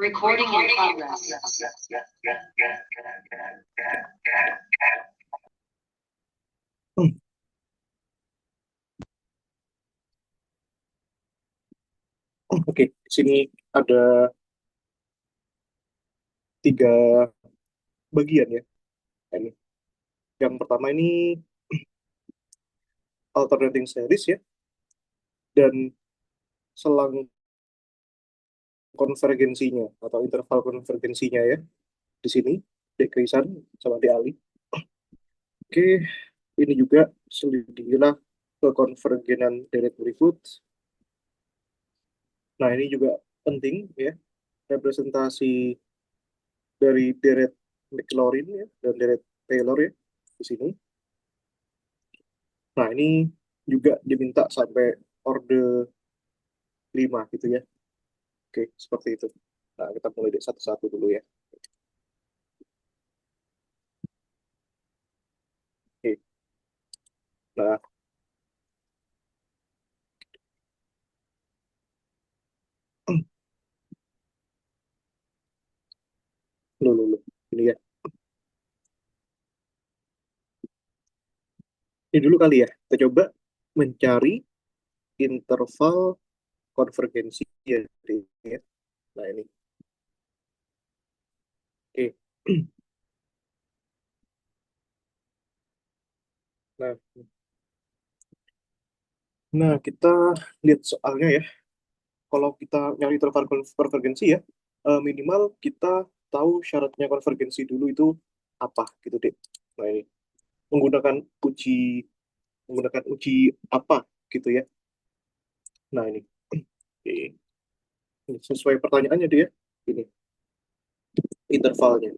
Recording in progress. Oke, di sini ada 3 bagian ya. Ini. Yang pertama ini alternating series ya, dan selang konvergensinya atau interval konvergensinya ya. Di sini, di Krisan sama di Ali. Oke, ini juga selidikilah kekonvergenan deret berikut. Nah, ini juga penting ya, representasi dari deret Maclaurin ya, dan deret Taylor ya, di sini. Nah, ini juga diminta sampai orde 5 gitu ya. Oke, seperti itu. Nah, kita mulai dari satu-satu dulu ya. Oke. Nah, dulu. Ini ya. Ini dulu kali ya. Kita coba mencari interval konvergensi ya. Ya. Nah, ini. Oke. Nah, nah, kita lihat soalnya ya. Kalau kita nyari interval konvergensi ya, minimal kita tahu syaratnya konvergensi dulu itu apa gitu deh. Nah, ini menggunakan uji menggunakan uji apa gitu ya. Nah, ini. Oke. Ini sesuai pertanyaannya dia. Ini intervalnya.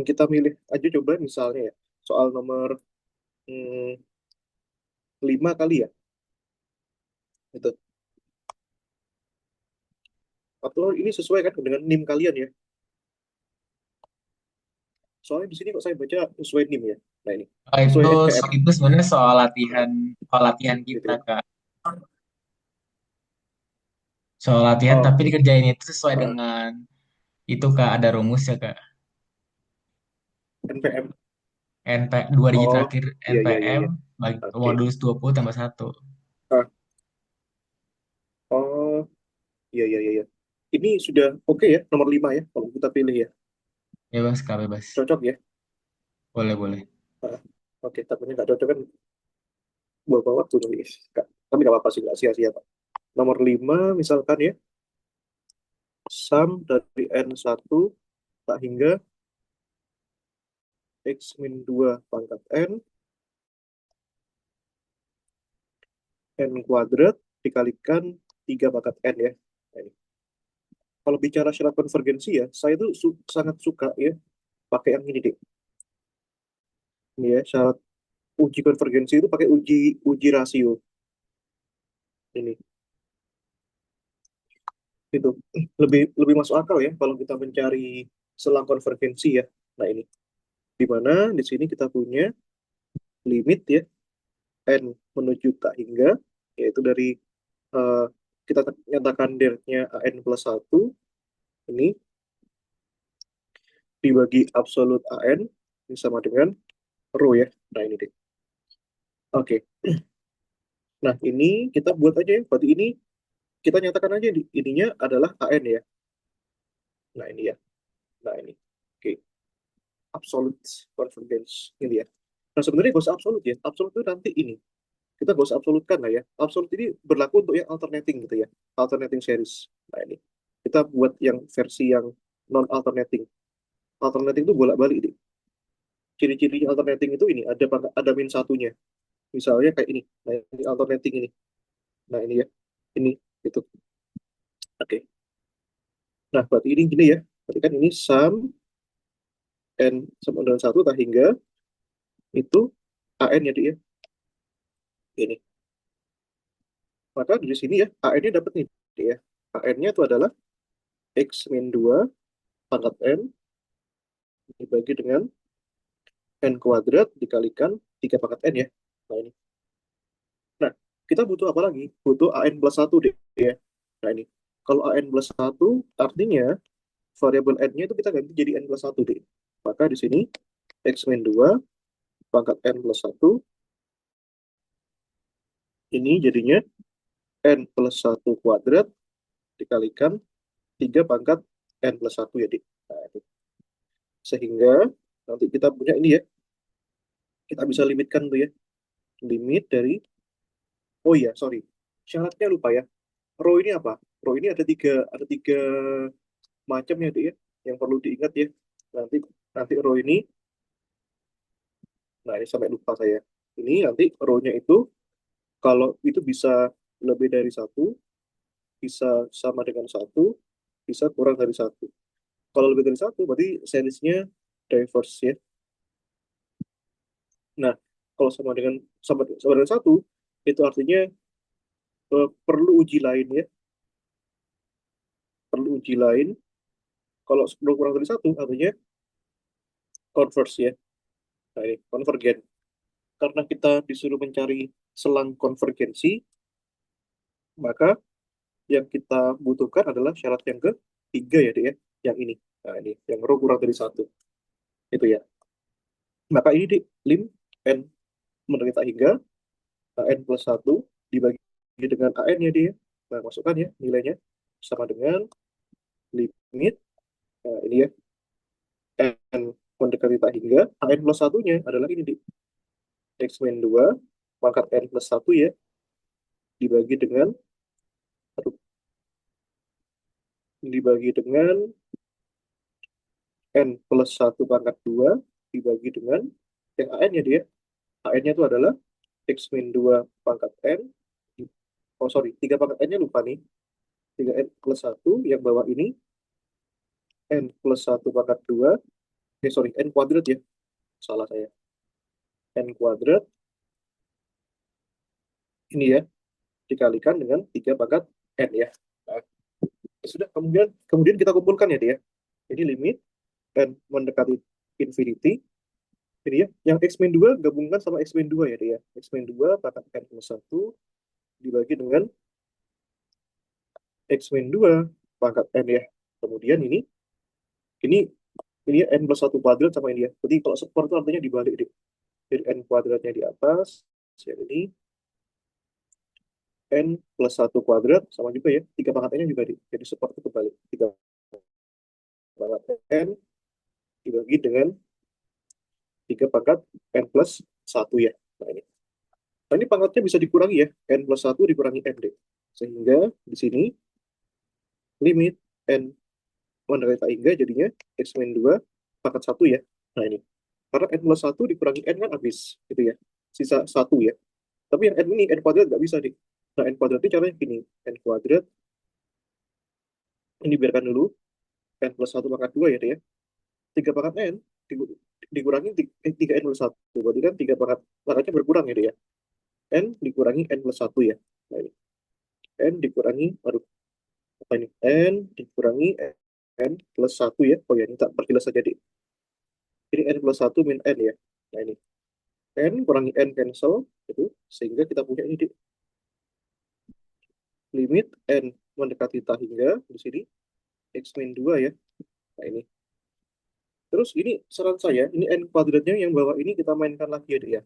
Kita milih aja coba misalnya ya. Soal nomor hmm, 5 kali ya. Itu. Atau ini sesuai kan dengan NIM kalian ya. Soalnya di sini kok saya baca sesuai NIM ya. Nah, ini. Oh, Sesuai itu NPM itu sebenarnya soal latihan gitu kita ya. Kak. Soal latihan Oh, tapi dikerjain itu sesuai ah, dengan itu Kak, ada rumus ya Kak. NPM. Dua digit Oh, terakhir iya iya iya NPM iya. bagi Oke. modulus 20 tambah satu. Ah, oh, iya iya iya iya. Ini sudah oke ya nomor 5 ya kalau kita pilih ya. Bebas Kak, bebas. Cocok ya. Boleh, boleh. Ah, oke, tapi ini nggak cocok kan buat waktu nulis. Tapi nggak apa-apa sih, nggak sia-sia Pak. Nomor 5 misalkan ya, sum dari N1 tak hingga X min 2 pangkat N kuadrat dikalikan 3 pangkat N ya. Nah, ini. Kalau bicara syarat konvergensi ya, saya tuh sangat suka ya pakai yang ini deh. Ini ya, syarat uji konvergensi itu pakai uji uji rasio. Ini itu lebih lebih masuk akal ya kalau kita mencari selang konvergensi ya. Nah, ini di mana di sini kita punya limit ya N menuju tak hingga, yaitu dari eh, kita nyatakan deltanya AN plus 1 ini dibagi absolut AN ini sama dengan rho ya. Nah, ini deh. Oke. Nah, ini kita buat aja ya. Berarti ini kita nyatakan aja ininya adalah AN ya. Nah, ini ya. Nah, ini. Oke. Absolute convergence. Ini ya. Nah, sebenarnya gak usah absolut ya. Absolut itu nanti ini. Kita gak usah absolutkan lah ya. Absolut ini berlaku untuk yang alternating gitu ya. Alternating series. Nah, ini. Kita buat yang versi yang non-alternating. Alternating itu bolak-balik deh. Ciri-ciri alternating itu ini ada min satunya. Misalnya kayak ini. Nah, ini alternating ini. Nah, ini ya. Ini itu. Oke. Nah, berarti ini gini ya. Berarti kan ini sum n sama dengan satu tak hingga itu an ya dia. Ini. Maka dari sini ya an-nya dapat nih dia. An-nya itu adalah x min 2 pangkat n dibagi dengan n kuadrat dikalikan 3 pangkat n ya. Nah, ini. Nah, kita butuh apa lagi? Butuh an plus 1 deh ya. Nah, ini. Kalau AN plus 1 artinya variabel N-nya itu kita ganti jadi N plus 1 deh. Maka di sini X min 2 pangkat N plus 1 ini jadinya N plus 1 kuadrat dikalikan 3 pangkat N plus 1 ya, Dik. Nah, itu. Sehingga nanti kita punya ini ya, kita bisa limitkan tuh ya. Limit dari, oh iya, sorry. Syaratnya lupa ya. Rho ini apa? Rho ini ada tiga macam ya, Dik ya. Yang perlu diingat ya. Nanti nanti rho ini, nah ini sampai lupa saya. Ini nanti rho-nya itu kalau itu bisa lebih dari satu, bisa sama dengan satu, bisa kurang dari satu. Kalau lebih dari satu, berarti seriesnya diverse ya. Nah, kalau sama dengan satu, itu artinya perlu uji lain ya, perlu uji lain. Kalau 10 kurang dari satu, artinya converse ya. Nah, ini konvergen. Karena kita disuruh mencari selang konvergensi, maka yang kita butuhkan adalah syarat yang ketiga ya, dia, yang ini. Nah, ini yang rho kurang dari satu. Itu ya. Maka ini di lim n menderita hingga n plus satu dibagi dengan an ya dia. Nah, masukkan ya nilainya sama dengan limit, nah, ini ya, n mendekati tak hingga an plus satunya adalah ini di x min 2 pangkat n plus satu ya, dibagi dengan aduh, dibagi dengan n plus satu pangkat 2 dibagi dengan yang an ya dia. An-nya itu adalah x min 2 pangkat n, oh sorry, 3 pangkat n-nya lupa nih, 3n plus satu yang bawah ini n plus satu pangkat 2, sorry, n kuadrat ya, salah saya, n kuadrat ini ya, dikalikan dengan 3 pangkat n ya. Nah, sudah, kemudian kemudian kita kumpulkan ya dia. Ini limit n mendekati infinity. Ini ya, yang x min 2 gabungkan sama x min 2 ya dia. X min 2 pangkat n plus satu dibagi dengan x min 2 pangkat n ya. Kemudian ini ini ya, n plus satu kuadrat sama ini ya. Jadi kalau support itu artinya dibalik deh. Jadi n kuadratnya di atas, ya ini n plus satu kuadrat sama juga ya. 3 pangkat n-nya juga di. Jadi support itu kebalik. 3 pangkat n dibagi dengan 3 pangkat n plus satu ya. Nah ini. Nah ini pangkatnya bisa dikurangi ya. N plus satu dikurangi n deh. Sehingga di sini limit n mendekati tak hingga jadinya x min 2 pangkat satu ya. Nah ini. Karena n plus satu dikurangi n kan habis. Gitu ya. Sisa satu ya. Tapi yang n ini, n kuadrat nggak bisa deh. Nah, n kuadrat ini caranya gini. N kuadrat, ini biarkan dulu. N plus satu pangkat 2 ya deh ya. 3 pangkat n dikurangi 3n plus satu. Berarti kan 3 pangkatnya berkurang ya deh ya. N dikurangi n plus satu ya. Nah ini. N dikurangi, aduh, apa ini? N dikurangi n plus satu ya. Oh ya, ini tak perjelas saja deh. Ini n plus satu min n ya. Nah ini. N kurangi n cancel. Itu. Sehingga kita punya ini deh. Limit n mendekati tak hingga di sini x min 2 ya. Nah ini. Terus ini saran saya, ini n kuadratnya yang bawah ini kita mainkan lagi ya deh ya.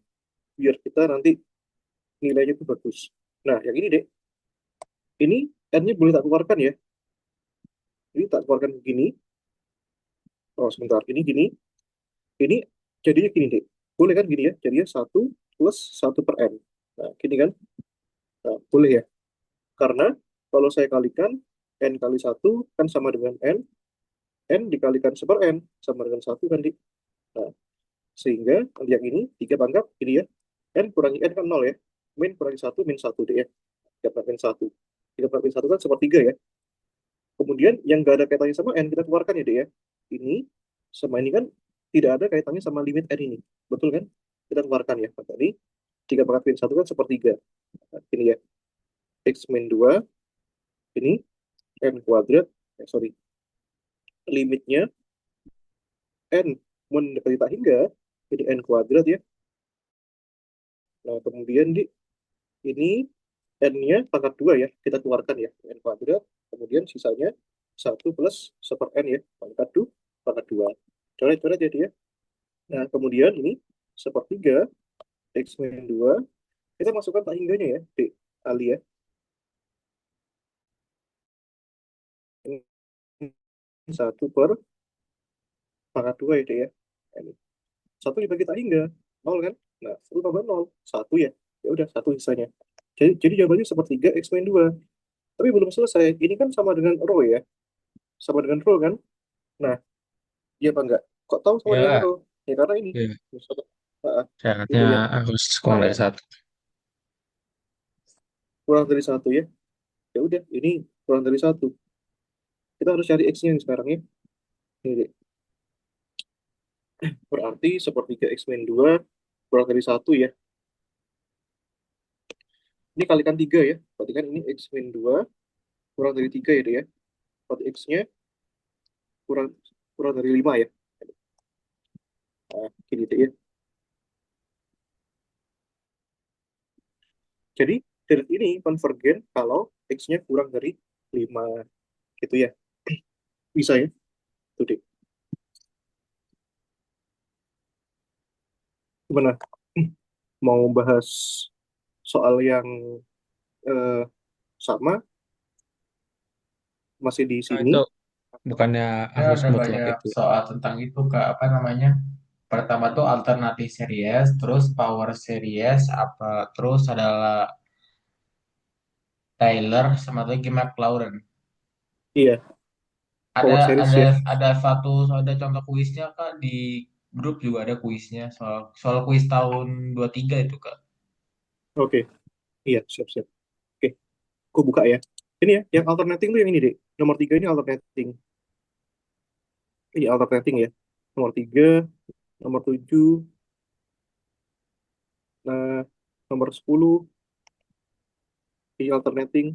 Biar kita nanti nilainya itu bagus. Nah, yang ini deh. Ini n-nya boleh tak keluarkan ya. Ini tak keluarkan begini. Oh, sebentar. Ini gini. Ini jadinya gini deh. Boleh kan gini ya. Jadinya satu plus satu per n. Nah, gini kan. Nah, boleh ya. Karena kalau saya kalikan, n kali satu kan sama dengan n. N dikalikan seper n sama dengan satu kan di. Nah, sehingga yang ini 3 pangkat ini ya. N kurangi n kan 0 ya. Min kurangi satu min satu deh ya. 3 pangkat min 1. 3 pangkat min 1 kan sepertiga ya. Kemudian yang nggak ada kaitannya sama n kita keluarkan ya deh ya. Ini sama ini kan tidak ada kaitannya sama limit n ini. Betul kan? Kita keluarkan ya. Maka ini 3 pangkat min 1 kan sepertiga. Nah, ini ya. X min 2 ini n kuadrat. Sorry. Limitnya n mendekati tak hingga. Jadi n kuadrat ya. Nah, kemudian di ini N-nya pangkat 2 ya, kita keluarkan ya, N kuadrat, kemudian sisanya 1 plus 1/N ya, pangkat 2. Coret-coret jadi ya. Nah, kemudian ini sepertiga X min 2, kita masukkan tak hingganya ya, D, kali ya. Ini 1/pangkat 2 ya, D ya. Ini. 1 dibagi tak hingga, 0 kan? Nah, 1 tambah 0, 1 ya. Ya udah, 1 sisanya. Jadi jawabannya sepertiga X min 2. Tapi belum selesai. Ini kan sama dengan row ya. Sama dengan row kan? Nah, iya apa enggak? Kok tahu sama dengan Ya, row? Ya karena ini. ya. Ah, Syaratnya itu ya. harus kurang dari satu. Kurang dari satu ya. Ya udah, ini kurang dari satu. Kita harus cari X-nya nih sekarang ya. Ini deh. Berarti sepertiga X min 2 kurang dari satu ya. Ini kalikan 3 ya. Berarti kan ini X min 2 kurang dari 3 ya deh ya. Berarti X-nya kurang kurang dari 5 ya. Nah, gini deh ya. Jadi, dari ini konvergen kalau X-nya kurang dari 5 gitu ya. Bisa ya. Tuh deh. Gimana? Mau bahas soal yang eh, sama masih di Nah, sini? itu bukannya Ya harus ada mutlak banyak itu. soal tentang itu Kak, apa namanya? Pertama tuh alternatif series, terus power series, apa terus adalah Taylor sama lagi McLaren. Iya, Ada power series ada ya. ada contoh kuisnya Kak di grup juga ada kuisnya soal soal kuis tahun 23 itu Kak. Oke, iya, siap-siap. Oke, aku buka ya. Ini ya, yang alternating tuh yang ini, deh. Nomor 3 ini alternating. Ini alternating ya. Nomor 3, nomor 7, nah, nomor 10, ini alternating.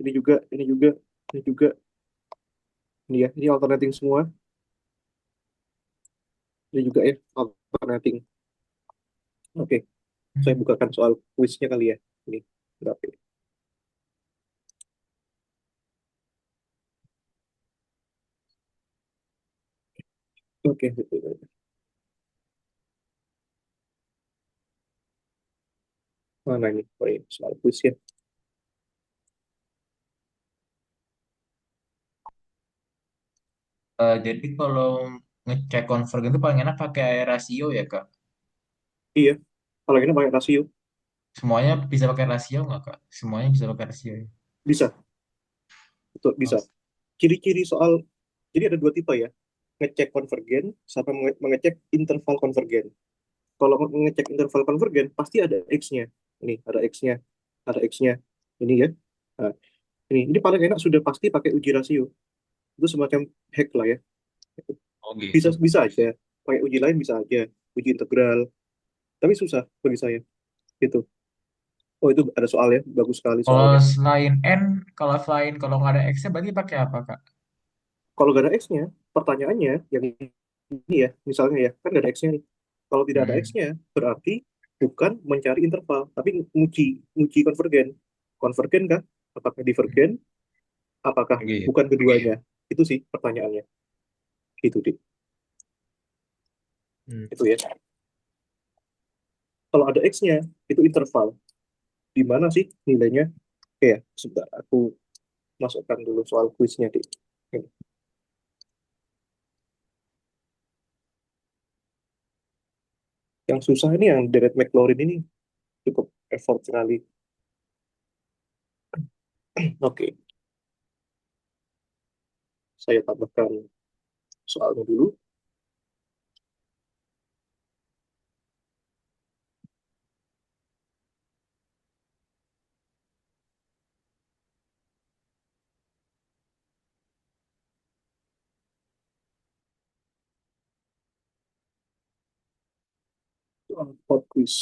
Ini juga, ini juga. Ini ya, ini alternating semua. Ini juga ya, alternating. Oke, saya Hmm. bukakan soal kuisnya kali ya. Ini, berapa ini? Oke, mana ini? Oh, ini soal kuisnya. Jadi kalau ngecek konvergen itu paling enak pakai rasio ya Kak. Iya, kalau ini pakai rasio. Semuanya bisa pakai rasio nggak Kak? Semuanya bisa pakai rasio ya. Bisa, betul, bisa. Oh. Ciri-ciri soal, jadi ada dua tipe ya. Ngecek konvergen sama mengecek interval konvergen. Kalau ngecek interval konvergen, pasti ada X-nya. Ini, ada X-nya. Ada X-nya. Ini ya. Nah, ini paling enak sudah pasti pakai uji rasio. Itu semacam hack lah ya. Oh Bisa gitu. bisa aja. Pakai uji lain bisa aja. Uji integral. Tapi susah bagi saya. Gitu. Oh, itu ada soal ya. Bagus sekali Kalau soalnya. selain N, kalau nggak ada X-nya berarti pakai apa Kak? Kalau nggak ada X-nya, pertanyaannya yang ini ya, misalnya ya, kan nggak ada X-nya nih. Kalau tidak ada Hmm. X-nya, berarti bukan mencari interval, tapi nguji konvergen. Konvergen kah? Apakah divergen? Apakah Gitu. bukan keduanya? Itu sih pertanyaannya. Gitu, Dik. Hmm. Itu ya. Kalau ada X-nya, itu interval. Di mana sih nilainya? Oke ya, sebentar. Aku masukkan dulu soal kuisnya, Dik. Ini. Yang susah ini yang Deret McLaurin ini cukup effort sekali. Oke, saya tambahkan soalnya dulu. Soal pop quiz.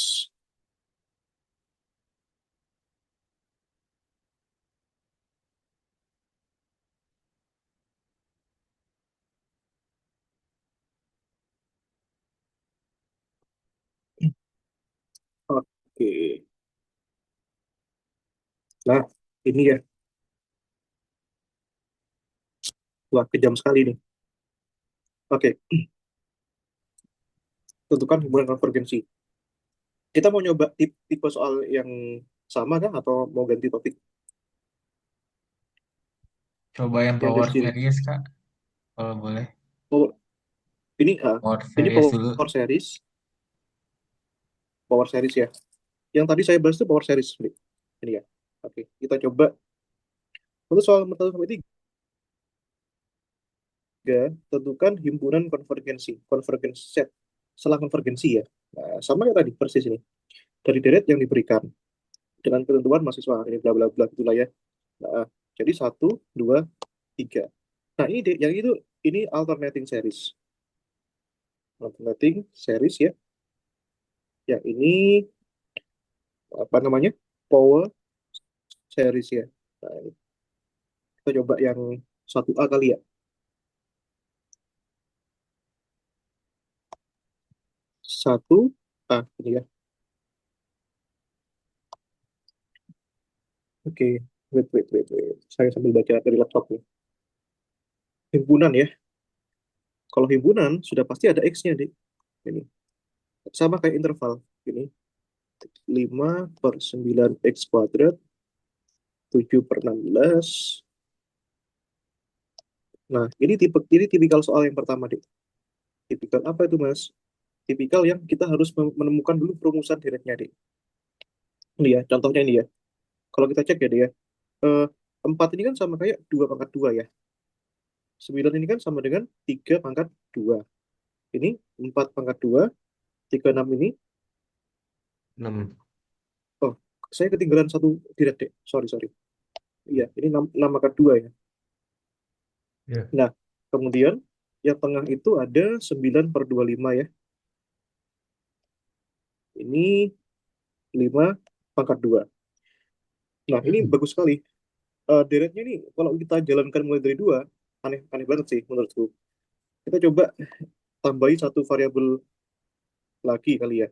Oke, Nah, ini ya, wah kejam sekali nih. Oke, tentukan hubungan konvergensi. Kita mau nyoba tipe soal yang sama kah atau mau ganti topik Coba yang yang dari power sini? series, Kak, kalau boleh. Oh, ini Power ini series dulu. power series ya. Yang tadi saya bahas itu power series, Dik. Ini ya. Oke, kita coba. Untuk soal nomor 1 sampai 3, tentukan himpunan konvergensi, konvergensi set. Setelah konvergensi ya. Nah, sama kayak tadi persis ini. Dari deret yang diberikan dengan ketentuan mahasiswa ini bla bla bla itulah ya. Nah, jadi 1, 2, 3. Nah, ini yang itu ini alternating series. Alternating series ya. Yang ini apa namanya? Power series ya. Nah, ini kita coba yang 1A kali ya. Satu A ini ya. Oke, wait. Saya sambil baca dari laptop nih. Himpunan ya. Kalau himpunan sudah pasti ada X-nya, Dik. Ini sama kayak interval. Ini 5/9 X², 7/16. Nah, ini tipikal soal yang pertama, Dik. Tipikal apa itu, Mas? Tipikal yang kita harus menemukan dulu perumusan deretnya, Dik. Ini ya, contohnya ini ya. Kalau kita cek ya, Dik ya. Eh, 4 ini kan sama kayak 2/2 ya. 9 ini kan sama dengan 3/2. Ini 4/2, 36 ini. 6. Oh, saya ketinggalan satu direct, Dek. Sorry. Iya, ini 6/2 ya. Ya. Nah, kemudian yang tengah itu ada 9/25 ya. Ini 5/2. Nah, ini bagus sekali. Deretnya ini kalau kita jalankan mulai dari 2, aneh aneh banget sih menurutku. Kita coba tambahin satu variabel lagi kali ya.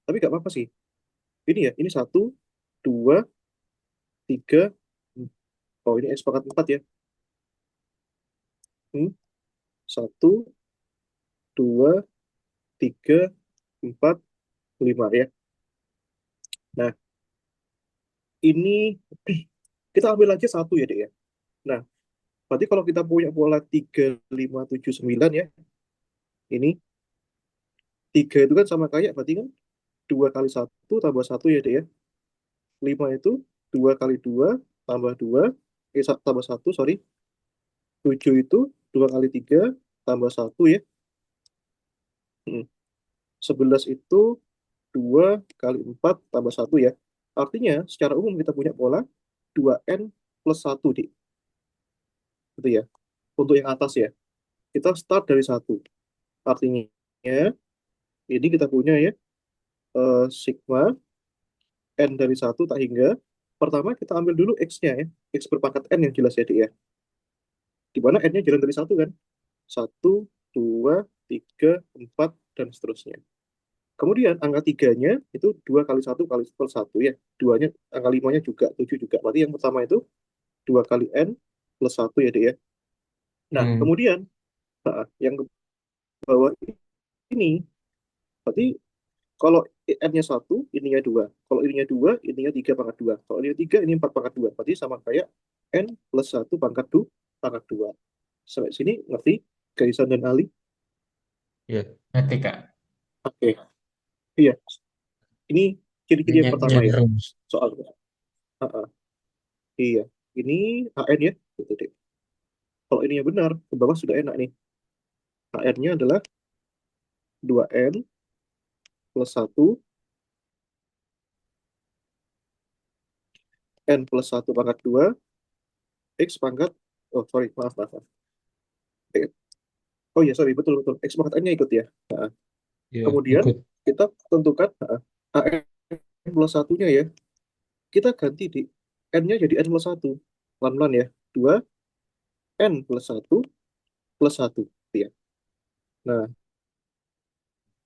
Tapi nggak apa-apa sih. Ini ya, ini 1, 2, 3. Oh, ini X pangkat 4 ya. 1, 2, 3, 4, 5 ya. Nah, ini kita ambil aja satu ya, Dek ya. Nah, berarti kalau kita punya pola 3, 5, 7, 9 ya, ini 3 itu kan sama kayak, berarti kan 2 kali 1 tambah 1 ya, Dek ya. 5 itu 2 kali 2 tambah 2, tambah 1, sorry. 7 itu 2 kali 3 tambah 1 ya. Hmm. 11 itu 2 kali 4 tambah 1 ya. Artinya, secara umum kita punya pola 2n+1, Dik. Gitu ya. Untuk yang atas ya. Kita start dari 1. Artinya, ini kita punya ya, sigma n dari 1 tak hingga. Pertama kita ambil dulu x-nya ya. X berpangkat n yang jelas ya, Dik ya. Di mana n-nya jalan dari 1 kan. 1, 2, 3, 4, dan seterusnya. Kemudian angka 3-nya itu 2 kali 1 kali per 1 ya. Duanya, angka 5-nya juga, 7 juga. Berarti yang pertama itu 2 kali n+1 ya, Dik ya. Nah, Hmm. kemudian yang ke bawah ini, berarti kalau n-nya 1, ininya 2. Kalau ininya 2, ininya 3/2. Kalau ininya 3, ini 4/2. Berarti sama kayak n+1/2. Sampai sini ngerti, Kaisan dan Ali? Ya. Ngerti, Kak. Oke. Iya, ini ciri-ciri yang pertama Nyari ya, rumus. soalnya. Ah, ah. Iya, ini HN ya. Gitu deh. Kalau ininya benar, ke bawah sudah enak nih. HN-nya adalah 2n+1, n+1/2, x pangkat, oh sorry, maaf. Eh, Oh iya, sorry, betul. X pangkat n-nya ikut ya. Nah, Ya, kemudian ikut. kita tentukan HN+1-nya ya. Kita ganti di n-nya jadi n+1. Pelan-pelan ya. 2n+1 + 1. Ya. Nah,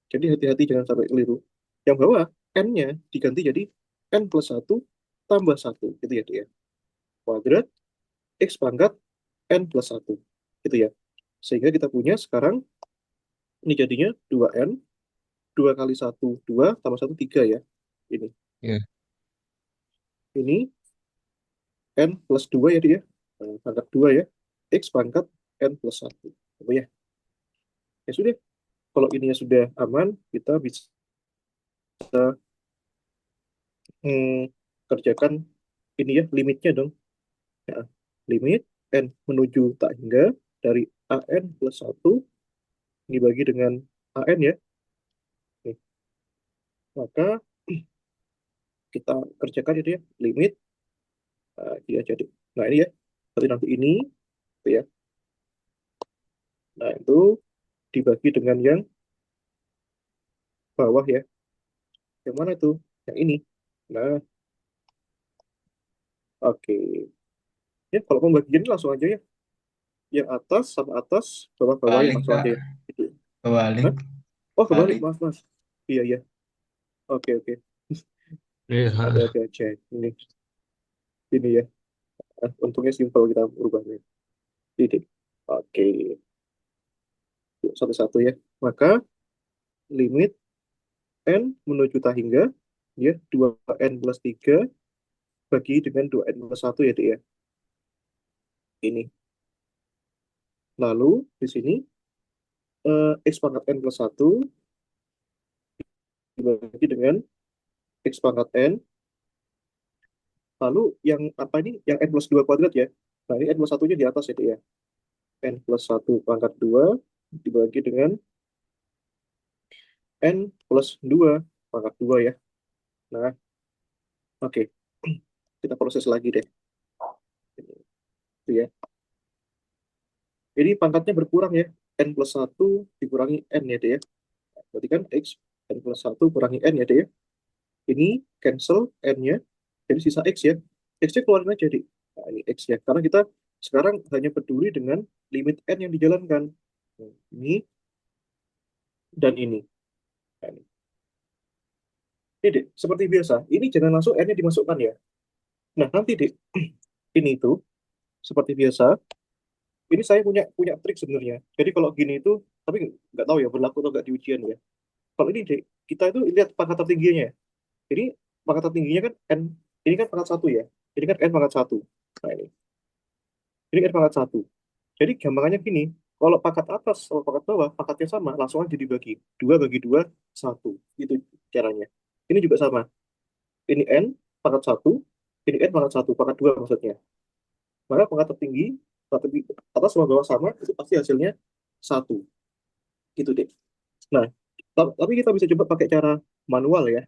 jadi hati-hati jangan sampai keliru. Yang bawah, n-nya diganti jadi n+1 tambah 1, gitu ya, Dik ya. Kuadrat X pangkat N plus 1, gitu ya. Sehingga kita punya sekarang, ini jadinya 2N, 2 kali 1, 2, tambah 1, 3 ya. Ini, Ya. ini N plus 2 ya, Dik ya. Pangkat 2 ya. X pangkat N plus 1. Apa ya? Ya sudah, kalau ininya sudah aman, kita bisa hmm, kerjakan ini ya, limitnya dong. Ya, limit N menuju tak hingga dari AN plus 1 dibagi dengan AN ya. Nih, maka kita kerjakan itu ya, limit dia jadi. Nah ini ya, berarti nanti ini gitu ya. Nah itu dibagi dengan yang bawah ya. Yang mana itu? Yang ini. Nah, oke. Ya kalau pembagian langsung aja ya. Yang atas sama atas, bawah-bawah yang Balik langsung Kak, aja ya. Gitu. kebalik, Hah? Oh kebalik, balik. maaf mas. Iya iya. Oke oke. Iya. Ada aja. Ini ya. Untungnya simpel kita berubahnya. Titik. Oke. Yuk, satu-satu ya. Maka limit N menuju tak hingga ya 2N plus 3 bagi dengan 2N plus 1 ya, Dik ya. Ini. Lalu di sini X pangkat N plus 1 dibagi dengan X pangkat N. Lalu yang apa ini? Yang N plus 2 kuadrat ya. Nah ini N plus 1-nya di atas ya, Dik ya. N plus 1 pangkat 2 dibagi dengan N plus 2 pangkat 2 ya. Nah, oke. Kita proses lagi deh. Itu ya. Ini pangkatnya berkurang ya. N plus 1 dikurangi N ya, Dik ya. Berarti kan X N plus 1 kurangi N ya, Dik ya. Ini cancel N-nya, jadi sisa X ya. X-nya keluarin aja, Dik. Nah, ini X ya. Karena kita sekarang hanya peduli dengan limit N yang dijalankan. Ini dan ini. Nah, ini, Dik, seperti biasa. Ini jangan langsung N-nya dimasukkan ya. Nah, nanti, Dik, ini itu, seperti biasa, ini saya punya punya trik sebenarnya. Jadi kalau gini itu, tapi nggak tahu ya berlaku atau nggak di ujian ya. Kalau ini, Dik, kita itu lihat pangkat tertingginya. Jadi pangkat tertingginya kan N, ini kan pangkat 1 ya. Ini kan N pangkat 1. Nah, ini N pangkat 1. Jadi gampangannya gini, kalau pangkat atas sama pangkat bawah, pangkatnya sama, langsung aja dibagi. 2 bagi 2, 1. Itu caranya. Ini juga sama. Ini N pangkat 1, ini N pangkat 1, pangkat 2 maksudnya. Maka pangkat tertinggi, pangkat atas sama bawah sama, itu pasti hasilnya 1. Gitu deh. Nah, tapi kita bisa coba pakai cara manual ya.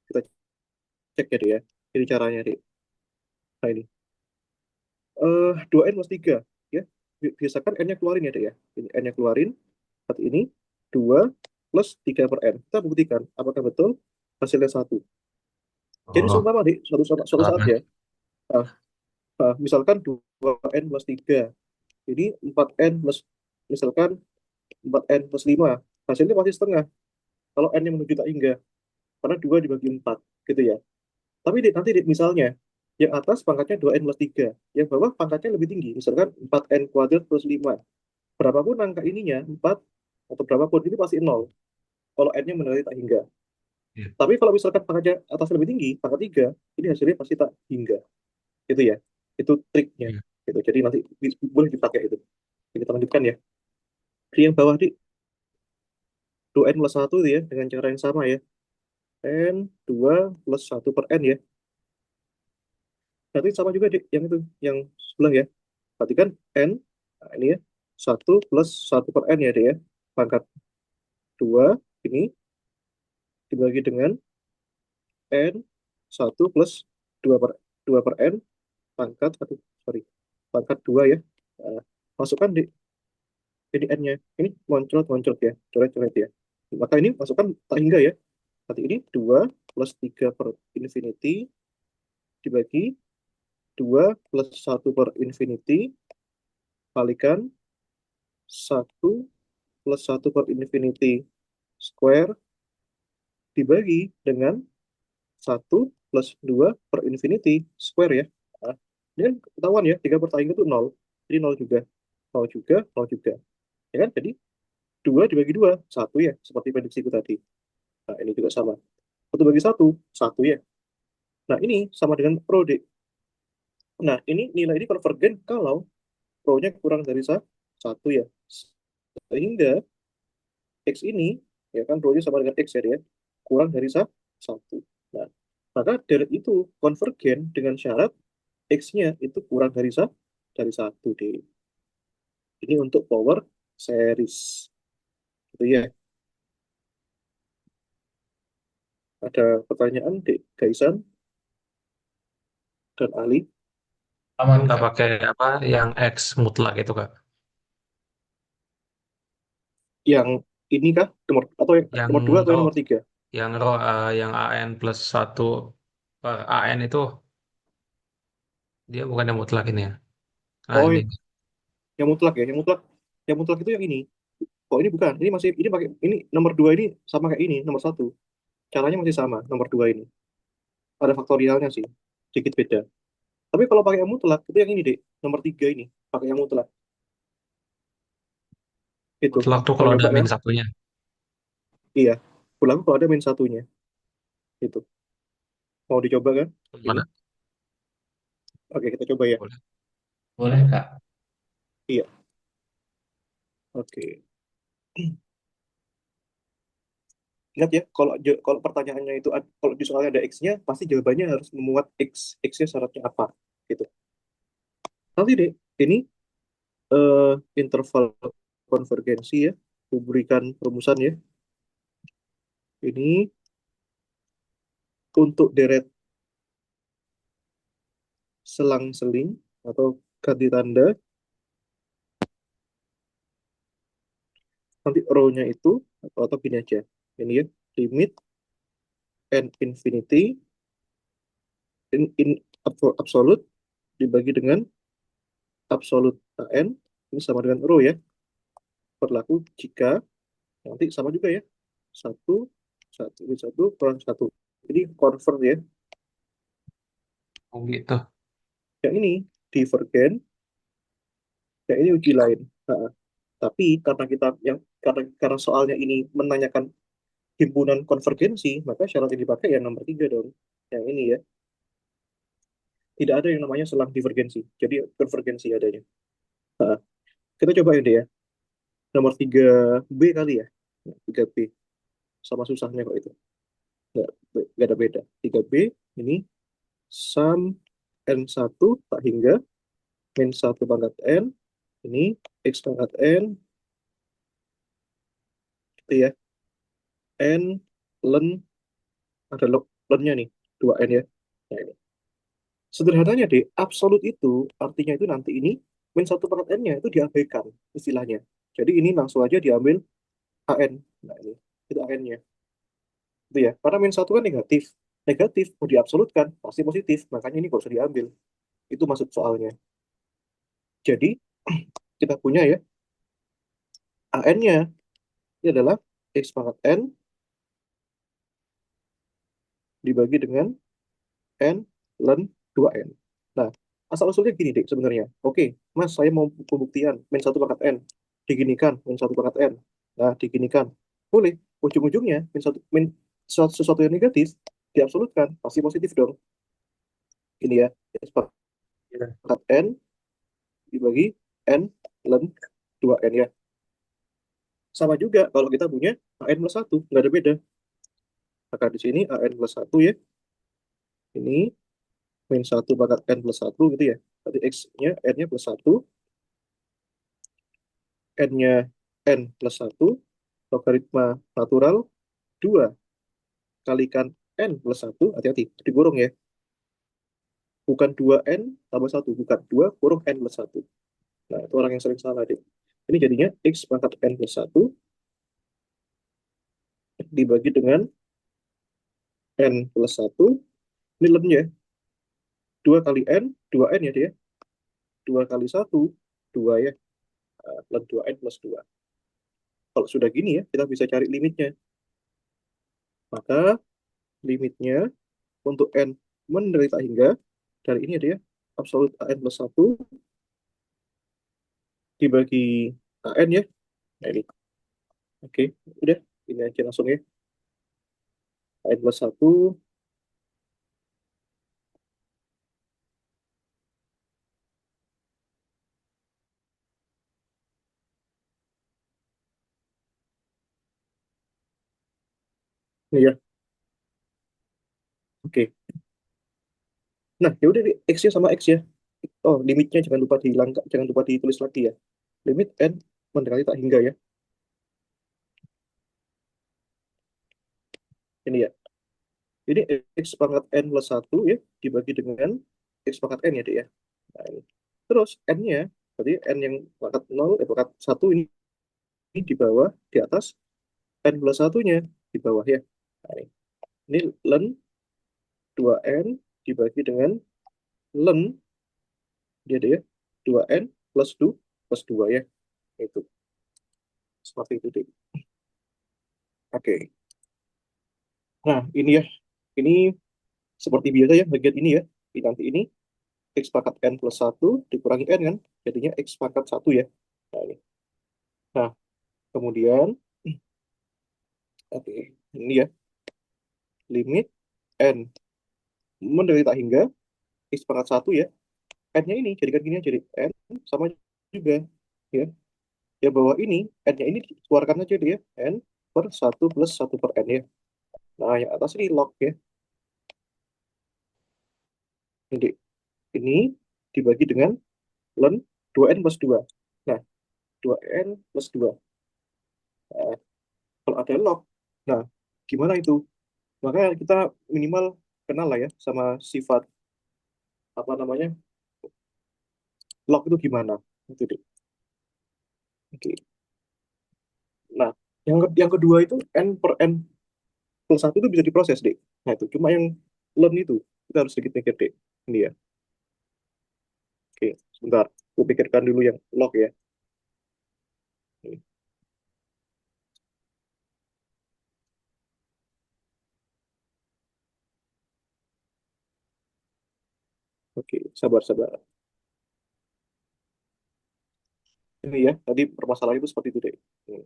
Kita cek ya deh ya. Ini caranya deh. Nah ini. 2N plus 3. Ya. Biasakan N-nya keluarin ya deh ya. Ini N-nya keluarin. Saat ini 2 plus 3 per N. Kita buktikan apakah betul hasilnya 1. Jadi Oh, seumpama nih, suatu saat ah, ya, ah, misalkan 2N plus 3, ini 4N plus, misalkan 4N plus 5, hasilnya pasti setengah. Kalau N yang menuju tak hingga, karena 2 dibagi 4, gitu ya. Tapi nanti misalnya, yang atas pangkatnya 2N plus 3, yang bawah pangkatnya lebih tinggi, misalkan 4N kuadrat plus 5. Berapapun angka ininya, 4, atau berapapun, ini pasti 0. Kalau N-nya mendekati tak hingga. iya, Tapi kalau misalkan pangkatnya atas lebih tinggi, pangkat 3, ini hasilnya pasti tak hingga. Itu ya. Itu triknya. iya. Gitu. Jadi nanti boleh dipakai itu. Jadi kita lanjutkan ya. Di yang bawah di 2N plus 1 itu ya, dengan cara yang sama ya. N 2 plus 1 per N ya. Nanti sama juga di yang itu, yang sebelah ya. Perhatikan N, nah ini ya, 1 plus 1 per N ya, Dek ya. Pangkat 2 ini dibagi dengan N 1 plus 2 per N pangkat, aduh, sorry, pangkat 2 ya. Nah, masukkan di ini N-nya. Ini moncrot ya, coret-coret ya. Maka ini masukkan tak hingga ya. Nanti ini 2 plus 3 per infinity dibagi 2 plus 1 per infinity kalikan 1 plus 1 per infinity square dibagi dengan 1 plus 2 per infinity square ya. Nah, ini kan ketahuan ya, 3 per tangga itu 0. Jadi 0 juga. 0 juga, 0 juga. Ya kan? Jadi 2 dibagi 2, 1 ya, seperti prediksiku tadi. Nah, ini juga sama. 1 bagi 1, 1 ya. Nah, ini sama dengan rho, Dek. Nah, ini nilai ini konvergen kalau rho-nya kurang dari 1 ya. Sehingga X ini, ya kan, rho-nya sama dengan X ya, dia. Kurang dari 1. Nah, maka deret itu konvergen dengan syarat X-nya itu kurang dari 1, D. Ini untuk power series. Gitu ya. Ada pertanyaan, Dek Gaisan dan Ali? Aman, Kita Kak. pakai apa yang X mutlak itu Kak. Yang ini kah? Atau yang Yang nomor 2 atau ro yang nomor 3? yang AN plus 1 per AN itu dia bukan yang mutlak ini ya. Nah Oh, ini yang mutlak ya. Yang mutlak itu yang ini. Oh, ini bukan. Ini masih ini pakai ini nomor 2 ini sama kayak ini, nomor 1. Caranya masih sama, nomor 2 ini. Ada faktorialnya sih. Sedikit beda. Tapi kalau pakai yang mutlak, itu yang ini, Dek. Nomor 3 ini. Pakai yang mutlak. Itu. mutlak tuh Mau kalau ada nyoba min kan? satunya. Iya. Pulang kalau ada min satunya. Itu. Mau dicoba kan? Ini. Mana? Oke, kita coba ya. Boleh. Boleh, Kak. Iya. Oke. Ingat ya, kalau pertanyaannya itu kalau di soalnya ada X-nya, pasti jawabannya harus memuat X-nya syaratnya apa. Gitu. Nanti deh, ini eh, interval konvergensi ya, memberikan rumusan ya. Ini untuk deret selang-seling atau ganti tanda, nanti row-nya itu, atau gini aja. Ini ya, limit n infinity, in absolute dibagi dengan absolute n, ini sama dengan row ya, berlaku jika, nanti sama juga ya, satu, satu, satu, kurang satu. Jadi convert ya, Oh gitu. yang ini divergen, yang ini uji lain. Nah, tapi karena kita yang karena soalnya ini menanyakan himpunan konvergensi, maka syarat yang dipakai yang nomor 3 dong. Yang ini ya. Tidak ada yang namanya selang divergensi. Jadi konvergensi adanya. Nah, kita coba ini ya. Nomor 3B kali ya. 3B. Sama susahnya kok itu. Nggak, nggak ada beda. 3B ini sum N1 tak hingga min 1 pangkat N. Ini X pangkat N. Gitu ya. N len ada lennya nih. 2N ya. Nah, ini. Sederhananya deh, absolut itu artinya itu nanti ini min 1 pangkat N-nya itu diabaikan istilahnya. Jadi ini langsung aja diambil AN. Nah ini, itu AN-nya. Itu ya, karena min 1 kan negatif. Negatif, mau diabsolutkan, pasti positif. Makanya ini nggak usah diambil. Itu maksud soalnya. Jadi, kita punya ya, AN-nya ini adalah X pangkat N dibagi dengan N ln 2N. Nah, asal-usulnya gini deh sebenarnya. Oke, Mas, saya mau pembuktian min 1 pangkat N. Diginikan, min 1 pangkat N. Nah, diginikan. Boleh. Ujung-ujungnya, sesuatu yang negatif, diabsolutkan. Pasti positif dong. Ini ya, X Iya. pangkat N dibagi N ln 2N ya. Sama juga kalau kita punya AN plus 1. Nggak ada beda. Maka di sini AN plus 1 ya. Ini min 1 pangkat N plus 1 gitu ya. Berarti X-nya, N-nya plus 1. N-nya N plus 1. Logaritma natural 2 kalikan N plus 1. Hati-hati, digorong ya. Bukan 2N tambah 1. Bukan 2 kurung N plus 1. Nah, itu orang yang sering salah deh. Ini jadinya X pangkat N plus 1 dibagi dengan N plus 1. Ini lemnya 2 kali N, 2N ya dia. 2 kali 1, 2 ya. Lem 2N plus 2. Kalau sudah gini ya, kita bisa cari limitnya. Maka limitnya untuk N menderita hingga, dari ini ada ya, absolut AN plus 1 dibagi AN ya. Nah ini, oke, udah, ini aja langsung ya. AN plus 1, ini ya, oke. Nah, ya udah, X-nya sama X ya. Oh, limitnya jangan lupa dihilangkan, jangan lupa ditulis lagi ya. Limit N mendekati tak hingga ya. Ini ya. Ini X pangkat N plus 1 ya, dibagi dengan X pangkat N ya, Dek ya. Nah, ini. Terus N-nya, berarti N yang pangkat 0, pangkat 1 ini di bawah, di atas, N plus 1-nya di bawah ya. Nah, ini len 2N dibagi dengan len, dia ada ya, 2N plus 2 plus 2 ya. Itu. Seperti itu, Dek. Oke. Nah, ini ya. Ini seperti biasa ya, bagian ini ya. Nanti ini X pangkat N plus 1 dikurangi N kan. Jadinya X pangkat 1 ya. Nah, ini. Nah, kemudian, oke, ini ya. Limit N menderita hingga X pangkat 1 ya. N-nya ini, jadikan gini aja. Jadi N sama juga. Ya, ya bawah ini, N-nya ini keluarkan aja dia. N per 1 plus 1 per N ya. Nah, yang atas ini log ya. Jadi, ini dibagi dengan len 2N plus 2. Nah, 2N plus 2. Nah, kalau ada log, nah, gimana itu? Makanya kita minimal kenal lah ya sama sifat apa namanya log itu gimana. Itu deh. Oke. Nah, yang kedua itu n per n plus 1 itu bisa diproses deh. Nah itu cuma yang learn itu kita harus sedikit mikir deh. Ini ya. Oke, sebentar. Aku pikirkan dulu yang log ya. Ini. Oke, sabar-sabar. Ini ya, tadi permasalahan itu seperti itu deh. Hmm.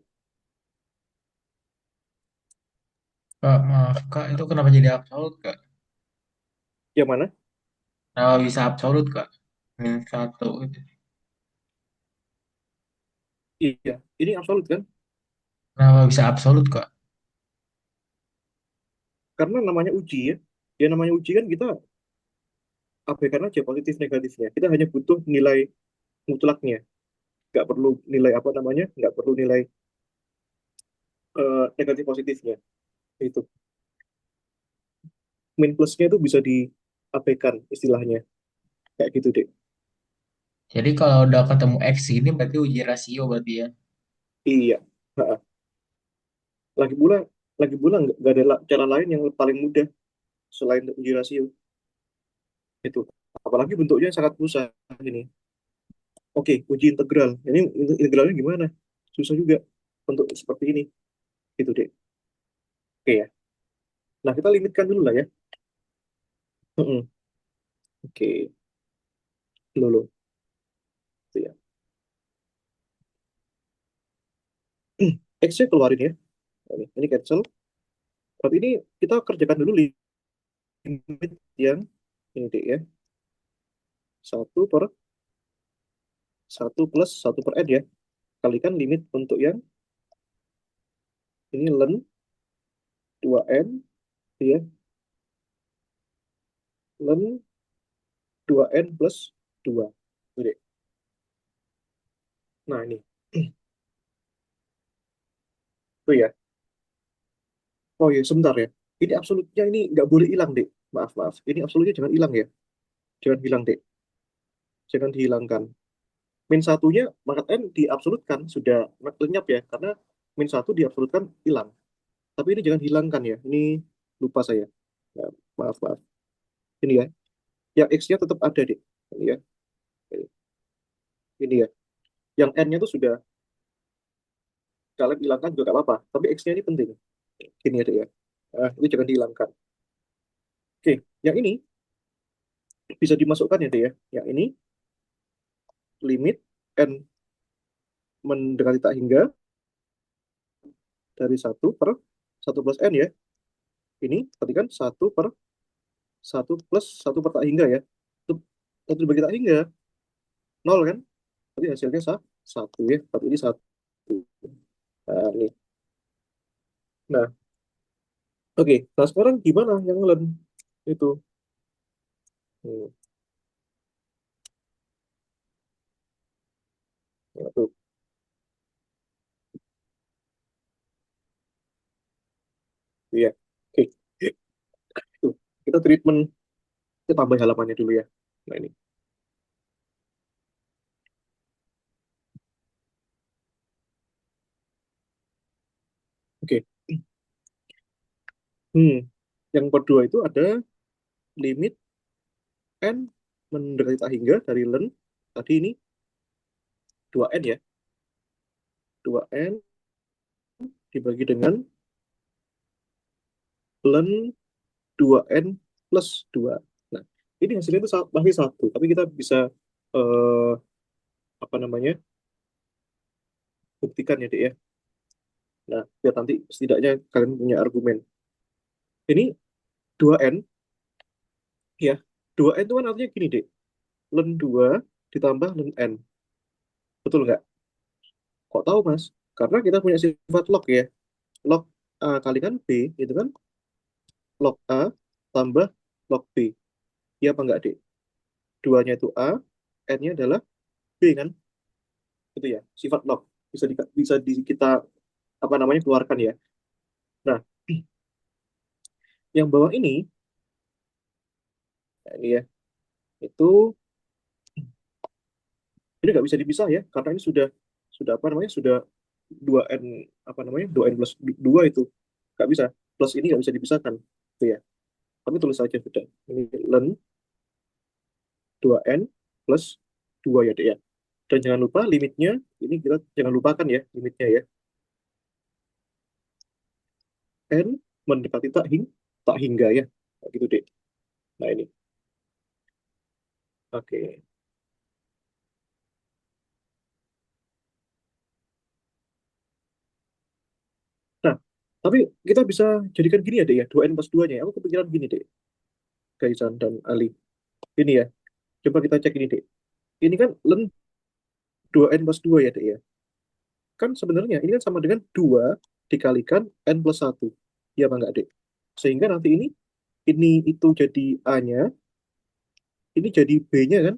Kak, maaf Kak, itu kenapa jadi absolut Kak? Yang mana? Kenapa bisa absolut Kak? Min satu itu. Iya, ini absolut kan? Kenapa bisa absolut Kak? Karena namanya uji ya. Ya namanya uji kan kita abaikan aja positif negatifnya. Kita hanya butuh nilai mutlaknya. Nggak perlu nilai apa namanya, nggak perlu nilai negatif positifnya. Itu min plusnya itu bisa diabaikan istilahnya. Kayak gitu deh. Jadi kalau udah ketemu X ini berarti uji rasio berarti ya. Iya. Nah, lagi pula, nggak ada cara lain yang paling mudah selain uji rasio itu. Apalagi bentuknya sangat susah ini. Oke, uji integral. Ini integralnya gimana? Susah juga untuk seperti ini. Gitu deh. Oke ya. Nah, kita limitkan dulu lah ya. Mm-mm. Oke, dulu. Gitu ya. X-nya keluarin ya. Ini cancel. Tapi ini kita kerjakan dulu limit yang ini deh ya. Satu per satu plus satu per n ya. Kalikan limit untuk yang ini len 2n ya. Len 2n plus 2. Ini. Nah ini. Tuh ya. Oh ya, sebentar ya. Ini absolutnya ini nggak boleh hilang, Dek. Maaf, maaf. Ini absolutnya jangan hilang ya. Jangan hilang, Dek. Jangan dihilangkan. Min satunya, maka n diabsolutkan. Sudah lenyap ya. Karena min satu diabsolutkan hilang. Tapi ini jangan hilangkan ya. Ini lupa saya. Ya, maaf, maaf. Ini ya. Yang X-nya tetap ada, Dek. Ini ya. Ini ya. Yang N-nya tuh sudah kalian hilangkan juga gak apa-apa. Tapi X-nya ini penting. Gini ya, Dek ya. Itu jangan dihilangkan. Oke. Yang ini bisa dimasukkan ya, Dek ya. Yang ini limit n mendekati tak hingga dari 1 per 1 plus n ya. Ini berarti kan 1 per 1 plus 1 per tak hingga ya. Itu 1 dibagi tak hingga, 0 kan? Berarti hasilnya 1 ya. Berarti ini 1. Nah, ini. Nah, oke. Nah, sekarang gimana yang len itu? Hmm, nah, tuh. Iya. Oke. Tuh. Kita treatment, kita tambah halamannya dulu ya. Nah, ini. Oke. Hmm. Yang kedua itu ada limit n mendekati tak hingga dari len tadi ini 2n ya. 2n dibagi dengan len 2n plus 2. Nah, ini hasilnya itu masih 1, tapi kita bisa eh, apa namanya? Buktikan ya, Dek ya. Nah, biar nanti setidaknya kalian punya argumen. Ini 2n ya. 2n itu kan artinya gini, Dek. Len 2 ditambah len n. Betul nggak? Kok tahu, Mas? Karena kita punya sifat log ya. Log A kalikan B itu kan log A tambah log B. Iya apa enggak, Dek? Duanya itu A, N-nya adalah B kan? Itu ya, sifat log. Kita apa namanya keluarkan ya. Nah, yang bawah nah ini ya, itu ini nggak bisa dipisah ya, karena ini sudah apa namanya sudah 2n apa namanya 2n plus 2 itu nggak bisa. Plus ini nggak bisa dipisahkan, itu ya. Tapi tulis saja sudah. Ini len 2n plus 2 ya, Dek ya. Dan jangan lupa limitnya, ini kita jangan lupakan ya limitnya ya. N mendekati tak hingga ya. Kayak gitu, Dek. Nah, ini. Oke. Nah, tapi kita bisa jadikan gini ya, Dek ya. 2n plus 2-nya. Aku kepikiran gini, Dek. Kaisan dan Ali. Ini ya. Coba kita cek ini, Dek. Ini kan len 2n plus 2 ya, Dek ya. Kan sebenarnya ini kan sama dengan 2 dikalikan n plus 1. Ya apa enggak, Dek? Sehingga nanti ini itu jadi A-nya, ini jadi B-nya kan?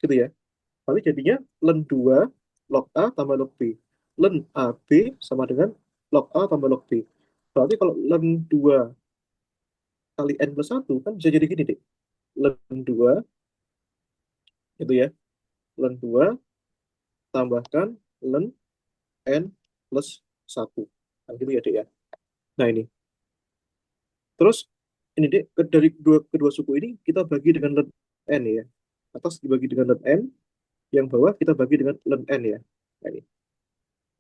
Gitu ya. Nanti jadinya len 2 log A tambah log B. Len AB sama dengan log A tambah log B. Berarti kalau len 2 kali n plus 1 kan bisa jadi gini, Dek. Len 2 itu ya. Len 2 tambahkan len n plus 1. Nah, gitu ya, Dek ya. Nah, ini. Terus ini, Dek, dari kedua suku ini kita bagi dengan len n ya. Atas dibagi dengan len n, yang bawah kita bagi dengan len n ya. Nah,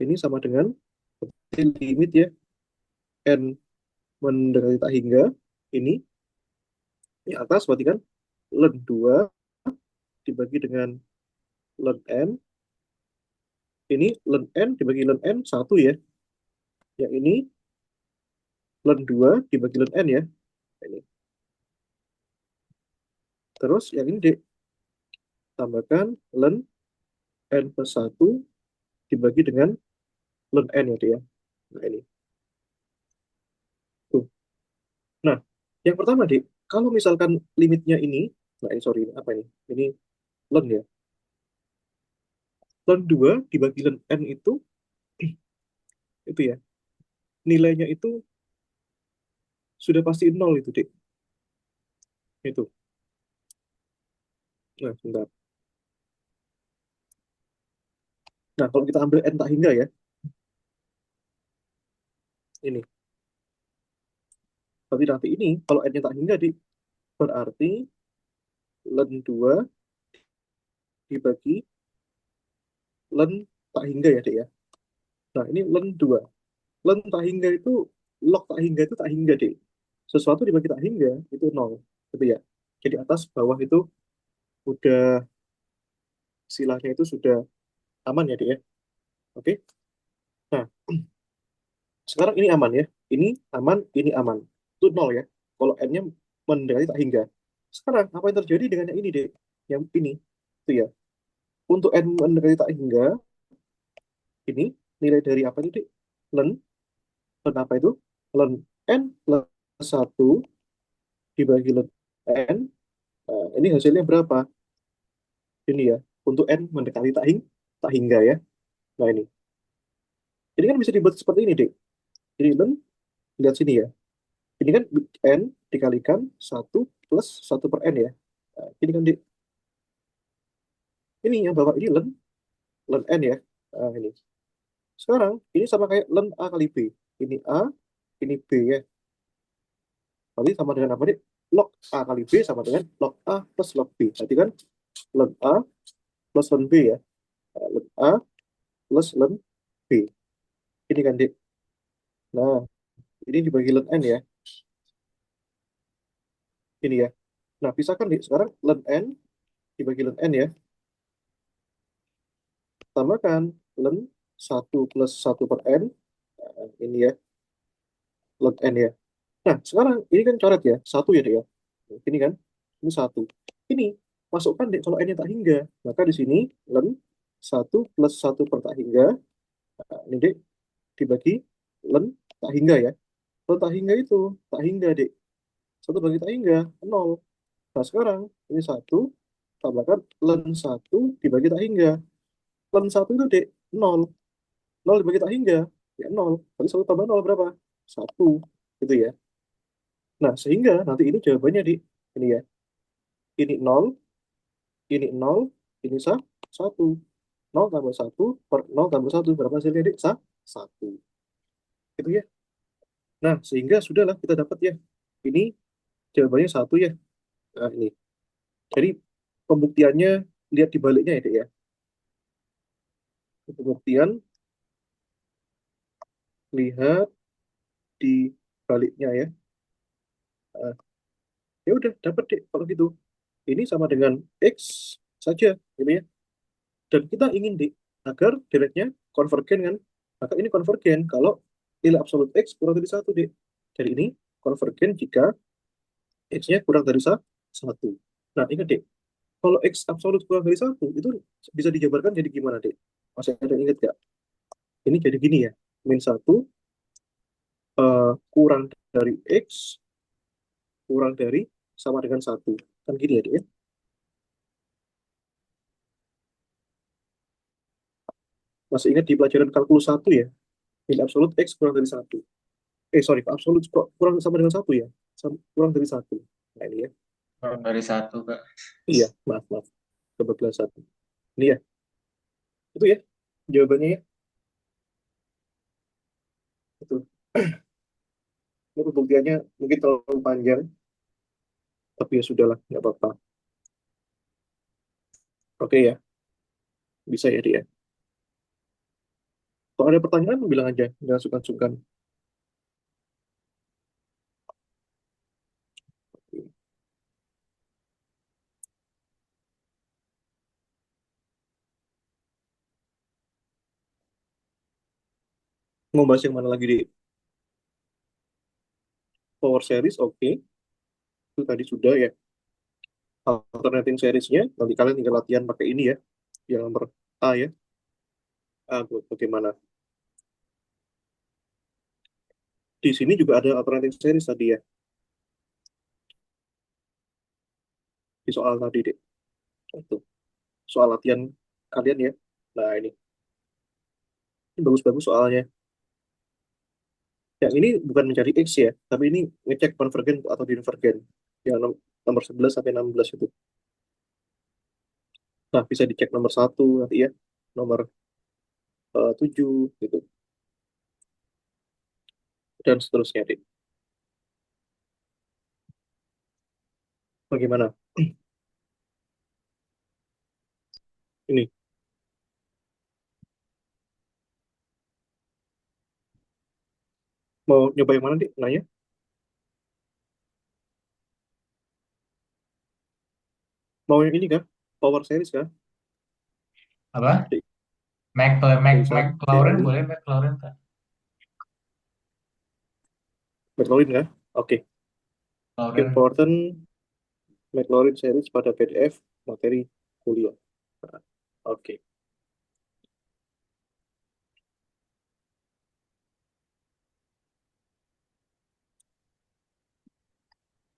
ini sama dengan limit ya n mendekati tak hingga ini di atas berarti kan len 2 dibagi dengan len n, ini len n dibagi len n 1 ya. Yang ini len 2 dibagi len n ya. Ini. Terus yang ini ditambahkan len n plus 1 dibagi dengan len n ya, Dek ya. Nah, ini. Tuh. Nah, yang pertama, Dek, kalau misalkan limitnya ini, nah ini sorry, apa ini? Ini len ya. Len 2 dibagi len n itu ya, nilainya itu sudah pasti 0 itu, Dek. Itu. Nah, sebentar. Nah, kalau kita ambil n tak hingga ya, ini. Berarti nanti ini, kalau n-nya tak hingga, berarti len 2 dibagi len tak hingga ya, Dek ya. Nah, ini len 2. Len tak hingga itu, log tak hingga itu tak hingga, Dek. sesuatu dibagi tak hingga itu nol, gitu ya. Jadi atas bawah itu udah istilahnya itu sudah aman ya, Dek ya. Oke. Nah, sekarang ini aman ya. Ini aman, ini aman. Itu nol ya. Kalau n-nya mendekati tak hingga. Sekarang apa yang terjadi dengan yang ini, Dek? Yang ini. Itu ya. Untuk n mendekati tak hingga, ini nilai dari apa itu, Dek? Len, len apa itu? Len n plus 1 dibagi len n. Nah, ini hasilnya berapa? Ini ya. Untuk n mendekati tak hingga ya. Nah, ini kan bisa dibuat seperti ini, Dek. Jadi len, lihat sini ya. Ini kan n dikalikan 1 plus 1 per n ya. Nah, ini kan, Dek. Ini yang bawah ini len n ya. Nah, ini. Sekarang ini sama kayak len a kali b. Ini a, ini b ya. Berarti sama dengan apa nih? Log a kali b sama dengan log a plus log b. Berarti kan len a plus len b ya. Nah, len a plus len b. Ini kan, Dik. Nah, ini dibagi len n ya. Ini ya. Nah, pisahkan, Dik. Sekarang len n dibagi len n ya. Tambahkan len 1 plus 1 per n. Nah, ini ya. Len n ya. Nah, sekarang ini kan coret ya. Satu ya, Dik ya. Ini kan. Ini satu. Ini masukkan, Dik, kalau n-nya tak hingga. Maka di sini len 1 plus 1 per tak hingga. Nah, ini, Dik, dibagi len tak hingga ya. Len tak hingga itu tak hingga, Dik. Satu bagi tak hingga, nol. Nah, sekarang ini satu, tambahkan len satu dibagi tak hingga. Len satu itu, Dek, nol. Nol dibagi tak hingga, ya nol. Berarti satu tambah nol berapa? Satu, gitu ya. Nah, sehingga nanti ini jawabannya, Dik. Ini ya. Ini nol, ini nol, ini satu. Nol tambah satu per nol tambah satu. Berapa hasilnya, Dik? Satu. Gitu ya. Nah, sehingga sudahlah kita dapat ya. Ini jawabannya satu ya. Nah, ini. Jadi pembuktiannya lihat di baliknya ya, Dek ya. Pembuktian lihat di baliknya ya. Nah, ya udah dapat, Dek, kalau gitu. Ini sama dengan X saja gitu ya. Dan kita ingin, Dek, agar directnya konvergen kan. Maka ini konvergen kalau nilai absolut X kurang dari satu, Dek. Jadi ini konvergen jika X-nya kurang dari satu. Nah, ingat, Dek, kalau X absolut kurang dari satu, itu bisa dijabarkan jadi gimana, Dek? Masih ada yang ingat gak? Ini jadi gini ya. Min satu kurang dari X kurang dari sama dengan satu. Kan gini ya, Dek ya. Masih ingat di pelajaran kalkulus satu ya? Nilai absolut X kurang dari satu. Sorry, absolut kurang sama dengan satu ya. Kurang dari satu. Nah, ini ya. Kurang dari satu, Kak. Iya, maaf, maaf. Kebetulan satu. Ini ya, itu ya. Jawabannya ya. Itu. Ini pembuktiannya mungkin terlalu panjang, tapi ya sudahlah, nggak apa-apa. Oke ya, bisa ya dia. Kalau ada pertanyaan, bilang aja. Jangan sungkan-sungkan. Mau bahas yang mana lagi di power series? Oke, itu tadi sudah ya. Alternating seriesnya, nanti kalian tinggal latihan pakai ini ya. Yang nomor A ya. A, bagaimana? Di sini juga ada alternating series tadi ya. Di soal tadi deh. Itu. Soal latihan kalian ya. Nah, ini bagus-bagus soalnya. Yang ini bukan mencari X ya, tapi ini ngecek konvergen atau divergen. Yang nomor 11 sampai 16 itu. Nah, bisa dicek nomor satu nanti ya. Nomor 7 gitu. Dan seterusnya, Dik. Bagaimana? Ini, mau nyoba yang mana, Dik? Nanya? Mau yang ini kah? Power series kah? Apa? Dik, tulisan McLaurin TLI, boleh McLaurin Kak. McLaurin kah? Oke. McLaurin. Important McLaurin series pada PDF materi kuliah. Nah, oke.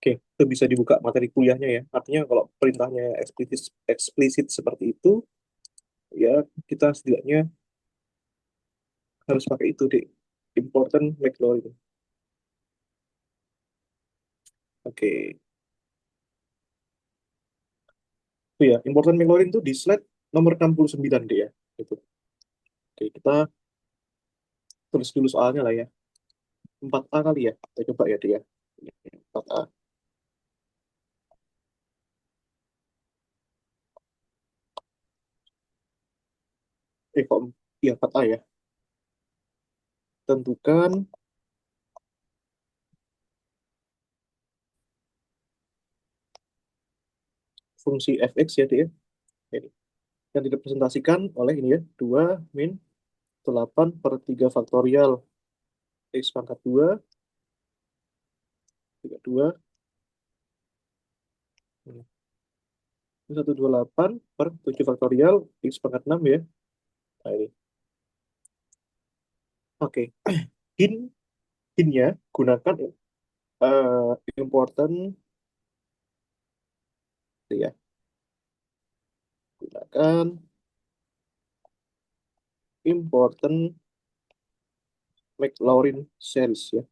Oke, itu bisa dibuka materi kuliahnya ya. Artinya kalau perintahnya eksplisit, eksplisit seperti itu, ya kita setidaknya harus pakai itu, deh. Important McLaurin. Oke. Itu ya, important McLaurin itu di slide nomor 69 deh ya. Itu. Oke, kita tulis dulu soalnya lah ya. 4A kali ya. Kita coba ya dia. 4A. Kok iya 4A ya. Tentukan fungsi fx ya dia. Ini. Yang direpresentasikan oleh ini ya. 2 min 8 per 3 faktorial. X pangkat 2, 32. 128 per 7 faktorial. X pangkat 6 ya. Nah ini. Oke. Hint, hintnya gunakan important ya. Gunakan important McLaurin series ya.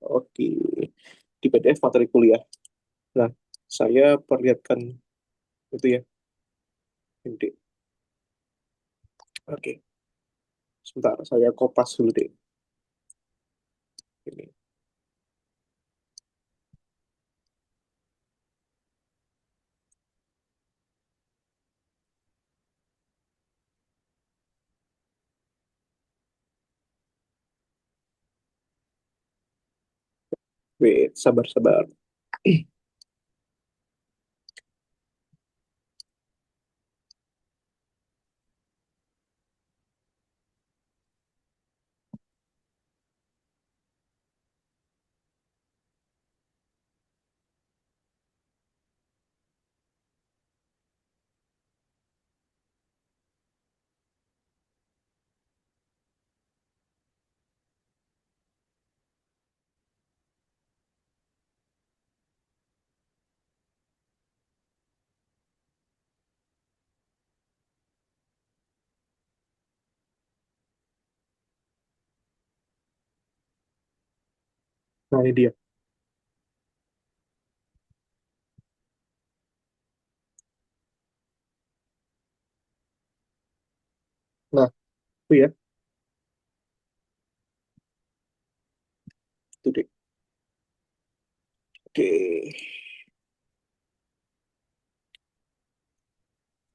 Oke, di PDF materi kuliah. Nah, saya perlihatkan itu ya. Ini. Oke, sebentar saya kopas dulu deh. Ini. Wait, sabar-sabar. Nah, ini dia. Nah, itu ya. Itu deh. Oke.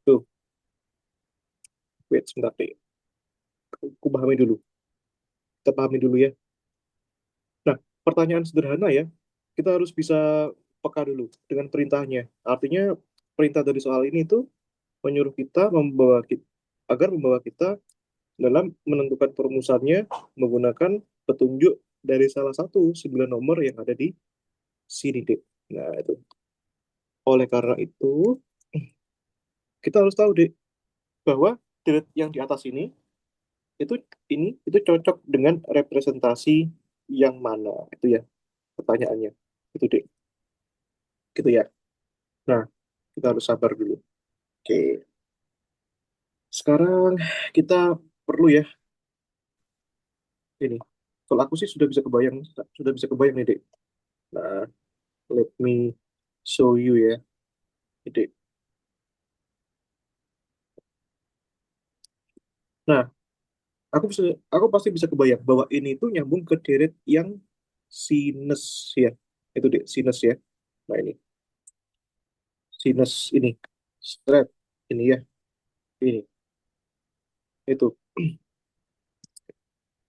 Tuh, wait sebentar deh. Aku pahami dulu. Kita pahami dulu ya. Nah, pertanyaan sederhana ya. Kita harus bisa peka dulu dengan perintahnya. Artinya, perintah dari soal ini itu menyuruh kita agar membawa kita dalam menentukan perumusannya menggunakan petunjuk dari salah satu 9 nomor yang ada di sini, Dek. Nah, itu. Oleh karena itu, kita harus tahu, Dek, bahwa deret yang di atas itu itu cocok dengan representasi yang mana. Itu ya pertanyaannya. Itu, Dek. Gitu ya. Nah, kita harus sabar dulu. Oke. Sekarang kita perlu ya ini. Kalau aku sih sudah bisa kebayang nih, Dek. Nah, let me show you ya. Jadi, nah, aku bisa, aku pasti bisa kebayang bahwa ini tuh nyambung ke deret yang sinus ya. Itu deh, sinus ya. Nah, ini sinus ini. Straight ini ya. Ini. Itu.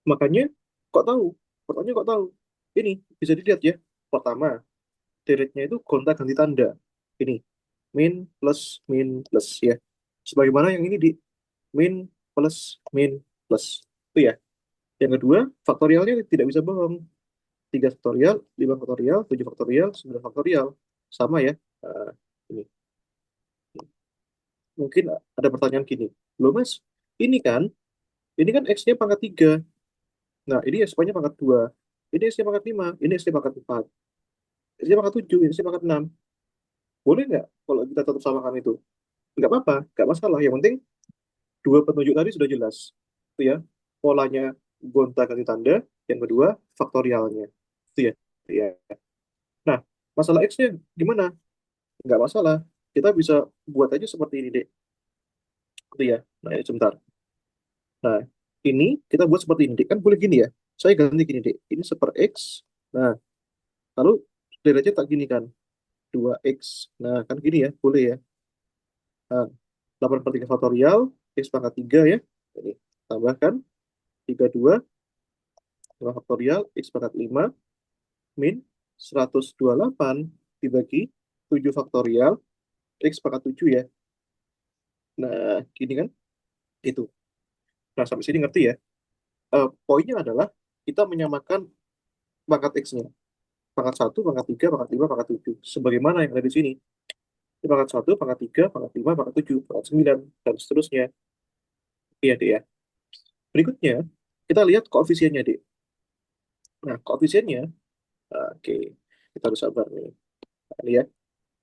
Makanya kok tahu? Kok tahu? Ini bisa dilihat ya. Pertama, deretnya itu gonta-ganti tanda. Ini min plus ya. Sebagaimana yang ini di min plus itu ya. Yang kedua, faktorialnya tidak bisa bohong. 3 faktorial, 5 faktorial, 7 faktorial, 9 faktorial. Sama ya. Nah, ini. Mungkin ada pertanyaan gini. Loh mas, ini kan, ini kan X-nya pangkat 3. Nah, ini S-nya pangkat 2. Ini S-nya pangkat 5. Ini S-nya pangkat 4. S-nya pangkat 7. Ini S-nya pangkat 6. Boleh nggak kalau kita tetap samakan itu? Nggak apa-apa, nggak masalah. Yang penting dua petunjuk tadi sudah jelas. Itu ya, polanya gonta-ganti tanda. Yang kedua, faktorialnya. Itu ya. Ya. Nah, masalah X-nya gimana? Nggak masalah. Kita bisa buat aja seperti ini, Dek. Itu ya. Nah, ini sebentar. Nah, ini kita buat seperti ini, Dek. Kan boleh gini ya. Saya ganti gini, Dek. Ini seper X. Nah, lalu derajat tak gini kan. 2X. Nah, kan gini ya. Boleh ya. Nah, 8 per 3 faktorial. X pangkat 3 ya. Ini. Tambahkan 32 2 faktorial. X pangkat 5. Min 128 dibagi 7 faktorial. X pangkat 7 ya. Nah, gini kan. Itu. Nah, sampai sini ngerti ya. Poinnya adalah kita menyamakan pangkat X-nya. Pangkat 1, pangkat 3, pangkat 5, pangkat 7. Sebagaimana yang ada di sini. Ini pangkat 1, pangkat 3, pangkat 5, pangkat 7, pangkat 9, dan seterusnya. Iya, Dek ya. Berikutnya, kita lihat koefisiennya, Dek. Nah, koefisiennya, oke, kita harus sabar nih. Nah, ini ya,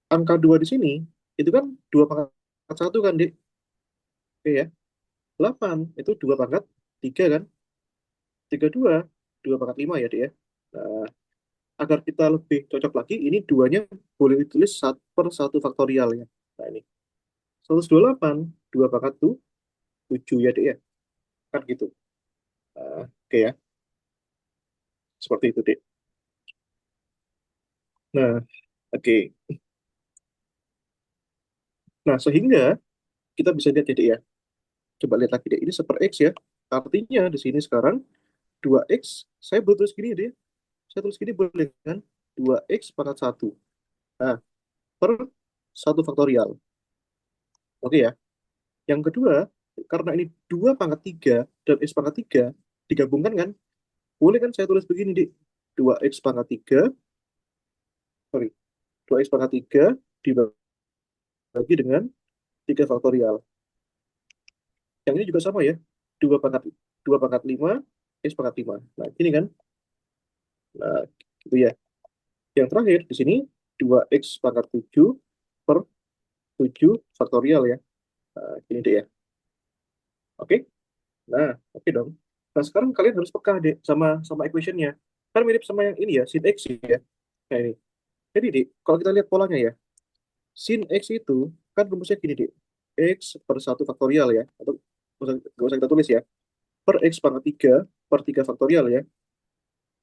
angka 2 di sini, itu kan 2 pangkat 1 kan, Dek? Oke ya, 8, itu 2 pangkat 3 kan? 32, 2 pangkat 5 ya, Dek ya. Nah, agar kita lebih cocok lagi, ini duanya boleh ditulis per 1 faktorial ya. Nah, ini. 128, 2 pangkat 7 ya, Dek ya. Kan gitu. Oke ya, seperti itu, Dek. Nah, oke. Nah, sehingga kita bisa lihat ya, Dek ya. Coba lihat lagi, Dek. Ini seper X ya. Artinya di sini sekarang 2X, saya boleh tulis gini, Dek. Saya tulis gini boleh kan? 2X pangkat 1. Nah, per 1 faktorial. Oke ya. Yang kedua, karena ini 2 pangkat 3 dan X pangkat 3 digabungkan kan? Boleh kan saya tulis begini, Dek. 2X pangkat 3, sorry, 2X pangkat 3 dibagi dengan 3 faktorial. Yang ini juga sama ya. 2 pangkat 5, X pangkat 5. Nah, ini kan. Nah, gitu ya. Yang terakhir di sini 2X pangkat 7 per 7 faktorial ya. Nah, ini deh ya. Oke. Nah, oke dong. Nah, sekarang kalian harus peka deh sama sama equation-nya. Kan mirip sama yang ini ya, sin X ya. Nah, ini. Jadi, deh, kalau kita lihat polanya ya, sin X itu kan rumusnya gini, deh. X per 1 faktorial ya. Atau nggak usah kita tulis ya. Per X pangkat 3 per 3 faktorial ya.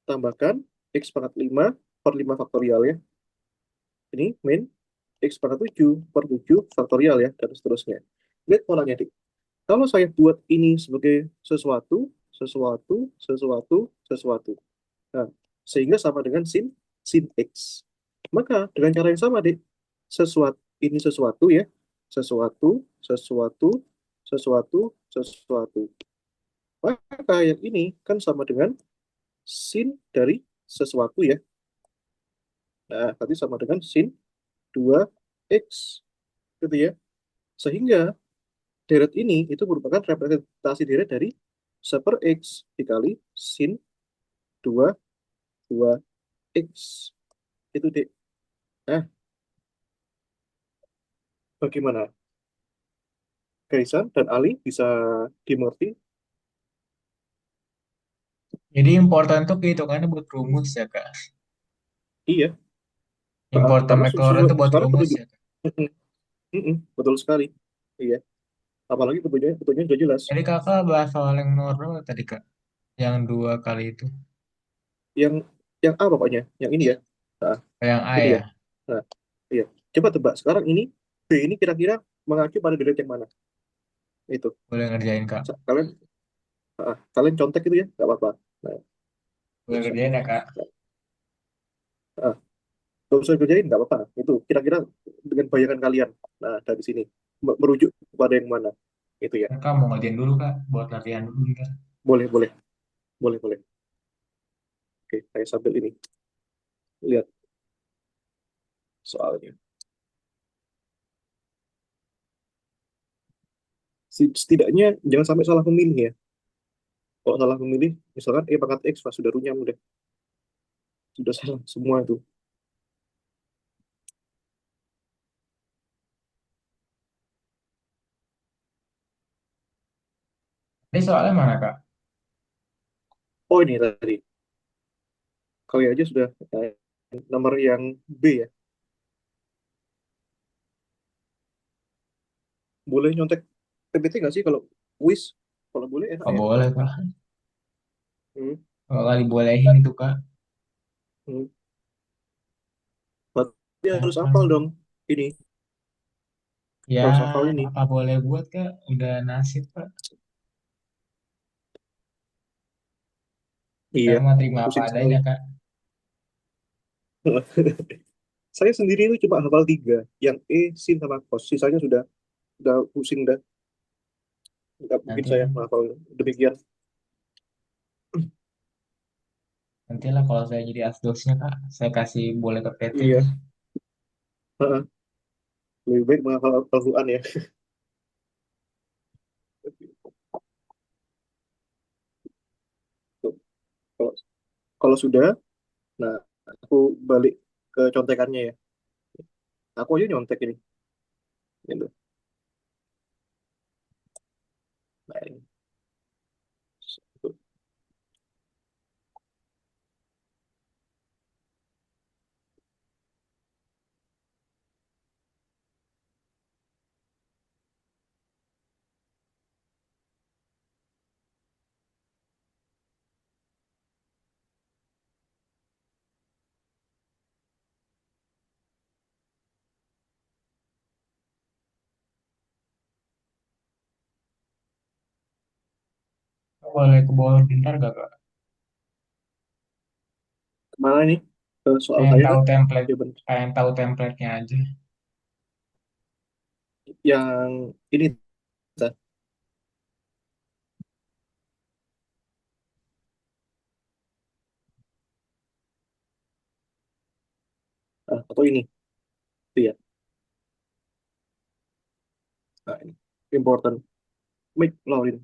Tambahkan X pangkat 5 per 5 faktorial ya. Ini min X pangkat 7 per 7 faktorial ya, dan seterusnya. Lihat polanya, dik. Kalau saya buat ini sebagai sesuatu, sesuatu, sesuatu, sesuatu. Nah, sehingga sama dengan sin X. Maka dengan cara yang sama, dik. Sesuatu, ini sesuatu ya. Sesuatu, sesuatu, sesuatu, sesuatu. Maka yang ini kan sama dengan sin dari sesuatu ya. Nah, tadi sama dengan sin 2X. Gitu ya. Sehingga deret ini itu merupakan representasi deret dari seper X dikali sin 2 2X. Itu, Dek. Nah, bagaimana? Kaisan dan Ali bisa dimengerti? Jadi important tuh kehitungannya buat rumus ya, Kak. Iya. Important Karena McLaurin tuh buat sekarang rumus petunjuk. ya, Kak. Betul sekali. Iya. Apalagi petunjuknya sudah jelas. Jadi kakak bahas soal yang nomor berapa tadi, Kak? Yang 2 kali itu. Yang yang A pokoknya. Yang ini ya. Nah, Yang A ini ya. ya. Nah, iya. Coba tebak. Sekarang ini B ini kira-kira mengacu pada deret yang mana? Itu. Boleh ngerjain, Kak. Kalian kalian contek itu ya, nggak apa-apa. Nah, Boleh bisa. ngerjain ya, Kak. Nah, Gak usah kerjain nggak apa-apa. Itu kira-kira dengan bayangan kalian. Nah, dari sini merujuk kepada yang mana? Itu ya. Kan Kak mau ngerjain dulu Kak, buat latihan dulu ntar. Boleh, boleh, boleh, boleh. Oke, saya sambil ini lihat soalnya. Setidaknya jangan sampai salah memilih ya. Kalau salah memilih, misalkan pangkat X pas sudah runyam udah salah semua itu. Ini soalnya mana Kak? Oh ini tadi, kau aja sudah nomor yang B ya. Boleh nyontek PPT nggak sih kalau kuis? Kalau boleh enak Oh ya. boleh Kak. Hmm, Kalau kali bolehin itu Kak. hmm. Berarti harus hafal Hmm, dong ini, ya harus hafal ini. apa boleh buat Kak? Udah nasib Kak. Iya, Saya mau terima apa pusing sekali. adanya Kak. Saya sendiri itu cuma hafal tiga, yang sin sama cos. Sisanya sudah pusing dah. Nggak mungkin Nanti saya menghafal demikian. nantilah kalau saya jadi asdosnya Kak, saya kasih boleh ke PT Iya, tuh. heeh. Lebih baik menghafal Al-Quran ya. Kalau kalau sudah, nah aku balik ke contekannya ya. Aku aja nyontek ini. Gitu. Nah, ini. Boleh ke bawah pintar gak Kak? Kemana nih? Ke soal Pengen saya tahu kan? template, Ya benar. pengen tahu template-nya aja. Yang ini, Sa. Atau ini. Itu ya. Nah, ini. Important. Make Laurin.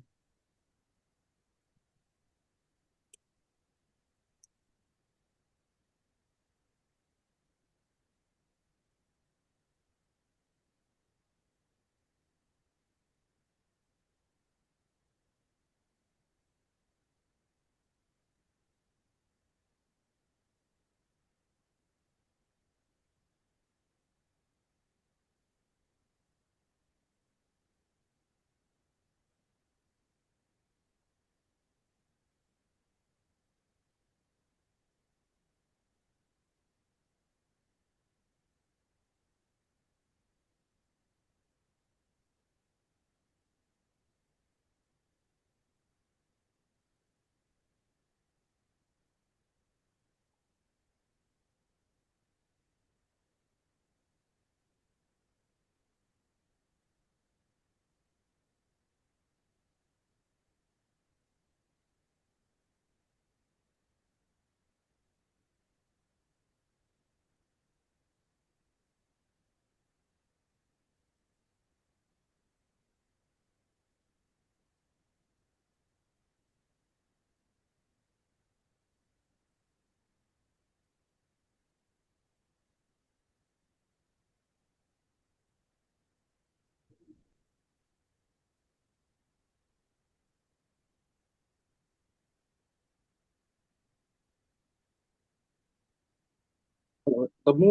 Kalau kamu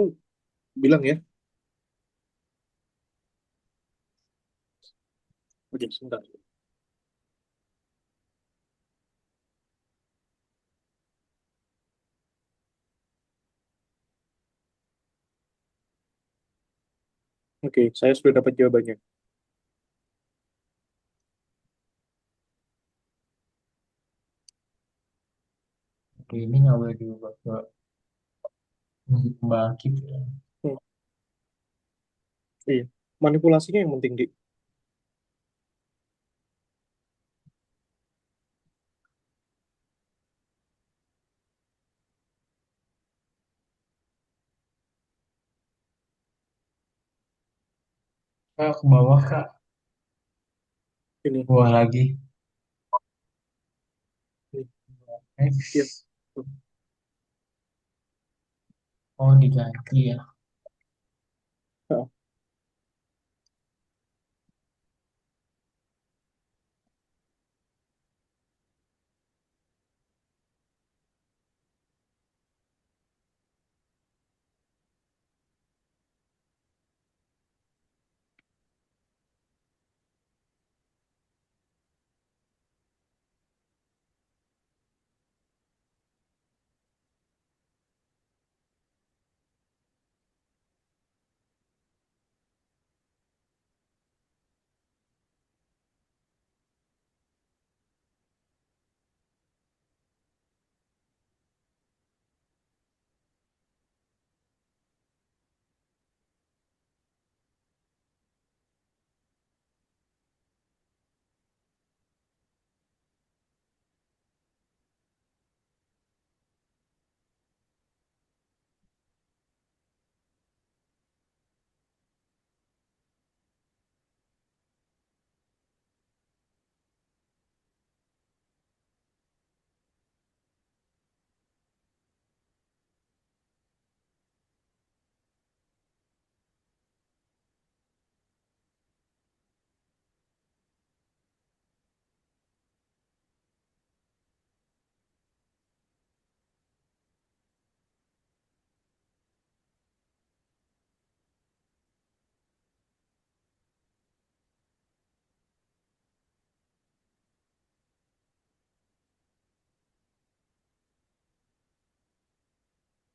bilang ya. Oke, sebentar. Oke, saya sudah dapat jawabannya. Oke, ini nggak boleh diubah Kak. Bangkit ya. Hmm, iya. Manipulasinya yang penting, Dik. Kak, ke bawah kak. Ini. Bawah lagi. Ini. Iya. X. Tuh. Oh, diganti ya. Nah,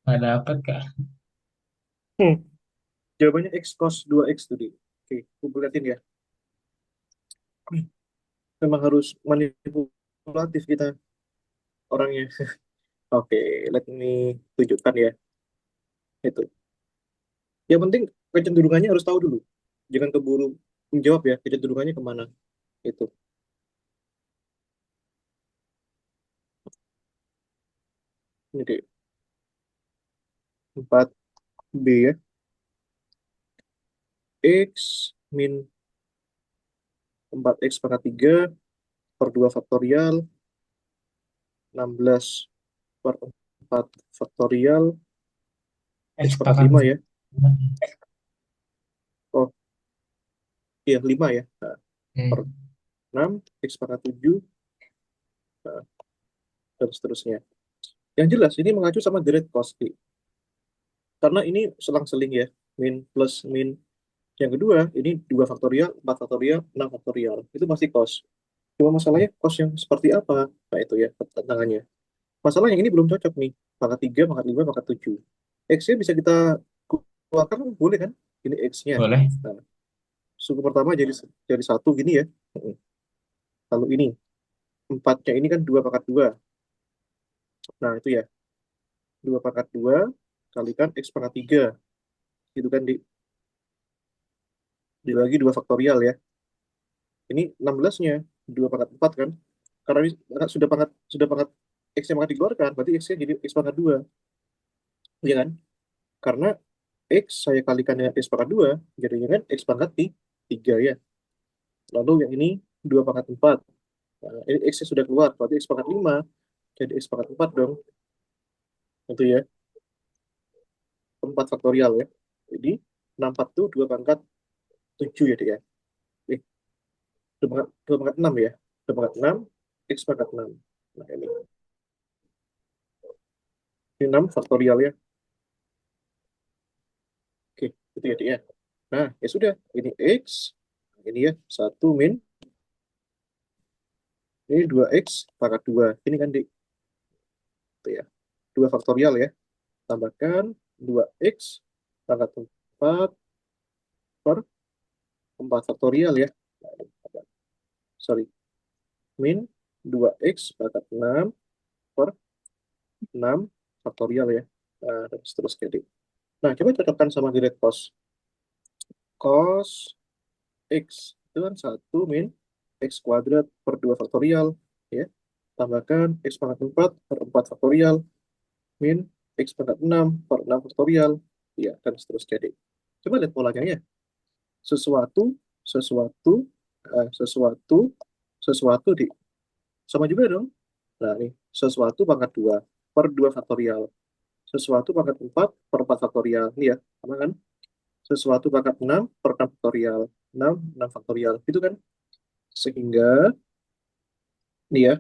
Nggak dapet kak. hmm. Jawabannya X cos 2X tuh, Dik. Oke, aku liatin ya. Memang harus manipulatif kita orangnya. Oke, let me tunjukkan ya. Itu. Yang penting kecenderungannya harus tahu dulu. Jangan keburu menjawab ya, kecenderungannya kemana. Itu. Ini kayak 4B ya. X min 4X pangkat 3 per 2 faktorial 16 per 4 faktorial X X pangkat pangkat 5 4. ya. Oh iya 5 ya. Nah, per Hmm. 6 X pangkat 7 nah, dan seterusnya. Yang jelas ini mengacu sama direct cost. Karena ini selang-seling ya. Min plus min. Yang kedua, ini 2 faktorial, 4 faktorial, 6 faktorial. Itu pasti cost. Cuma masalahnya cost yang seperti apa? Nah itu ya tantangannya. Masalah yang ini belum cocok nih. Pangkat 3, pangkat 5, pangkat 7. X-nya bisa kita keluarkan, boleh kan? Ini X-nya. Boleh. Nah, suku pertama jadi satu gini ya. Lalu ini, empatnya ini kan 2 pangkat 2. Nah itu ya, 2 pangkat 2 kalikan X pangkat 3. Itu kan di lagi 2 faktorial ya. Ini 16-nya 2 pangkat 4 kan? Karena ini sudah pangkat X-nya pangkat dikeluarkan, berarti X-nya jadi X pangkat 2. Iya kan? Karena X saya kalikan dengan X pangkat 2, jadinya kan X pangkat 3 ya. Lalu yang ini 2 pangkat 4. Nah, ini X-nya sudah keluar, berarti X pangkat 5 jadi X pangkat 4 dong. Itu ya, 4 faktorial ya. Jadi 64 itu 2 pangkat 7 ya, dia ya. 2 pangkat 6 ya. 2 pangkat 6, X pangkat 6. Nah, ini 6 faktorial ya. Oke, itu ya, dia ya. Nah, ya sudah. Ini X, ini ya, 1 min, ini 2X pangkat 2. Ini kan itu ya. 2 faktorial ya. Tambahkan 2X pangkat 4 per 4 faktorial ya. Sorry, min 2X pangkat 6 per 6 faktorial ya. dan seterusnya, Dik. Nah, coba cocokkan sama direct cos. Cos X itu kan 1 min X kuadrat per 2 faktorial, ya. Tambahkan X pangkat 4 per 4 faktorial, min X pangkat 6 per 6 faktorial, ya, dan seterusnya, Dik. Coba lihat polanya ya. Sesuatu, sesuatu, sesuatu, sesuatu, Dik. Sama juga dong. Nah, nih, sesuatu pangkat 2 per 2 faktorial. Sesuatu pangkat 4 per 4 faktorial. Ini ya, sama kan? Sesuatu pangkat 6 per 6 faktorial. 6 faktorial. Itu kan? Sehingga, ini ya,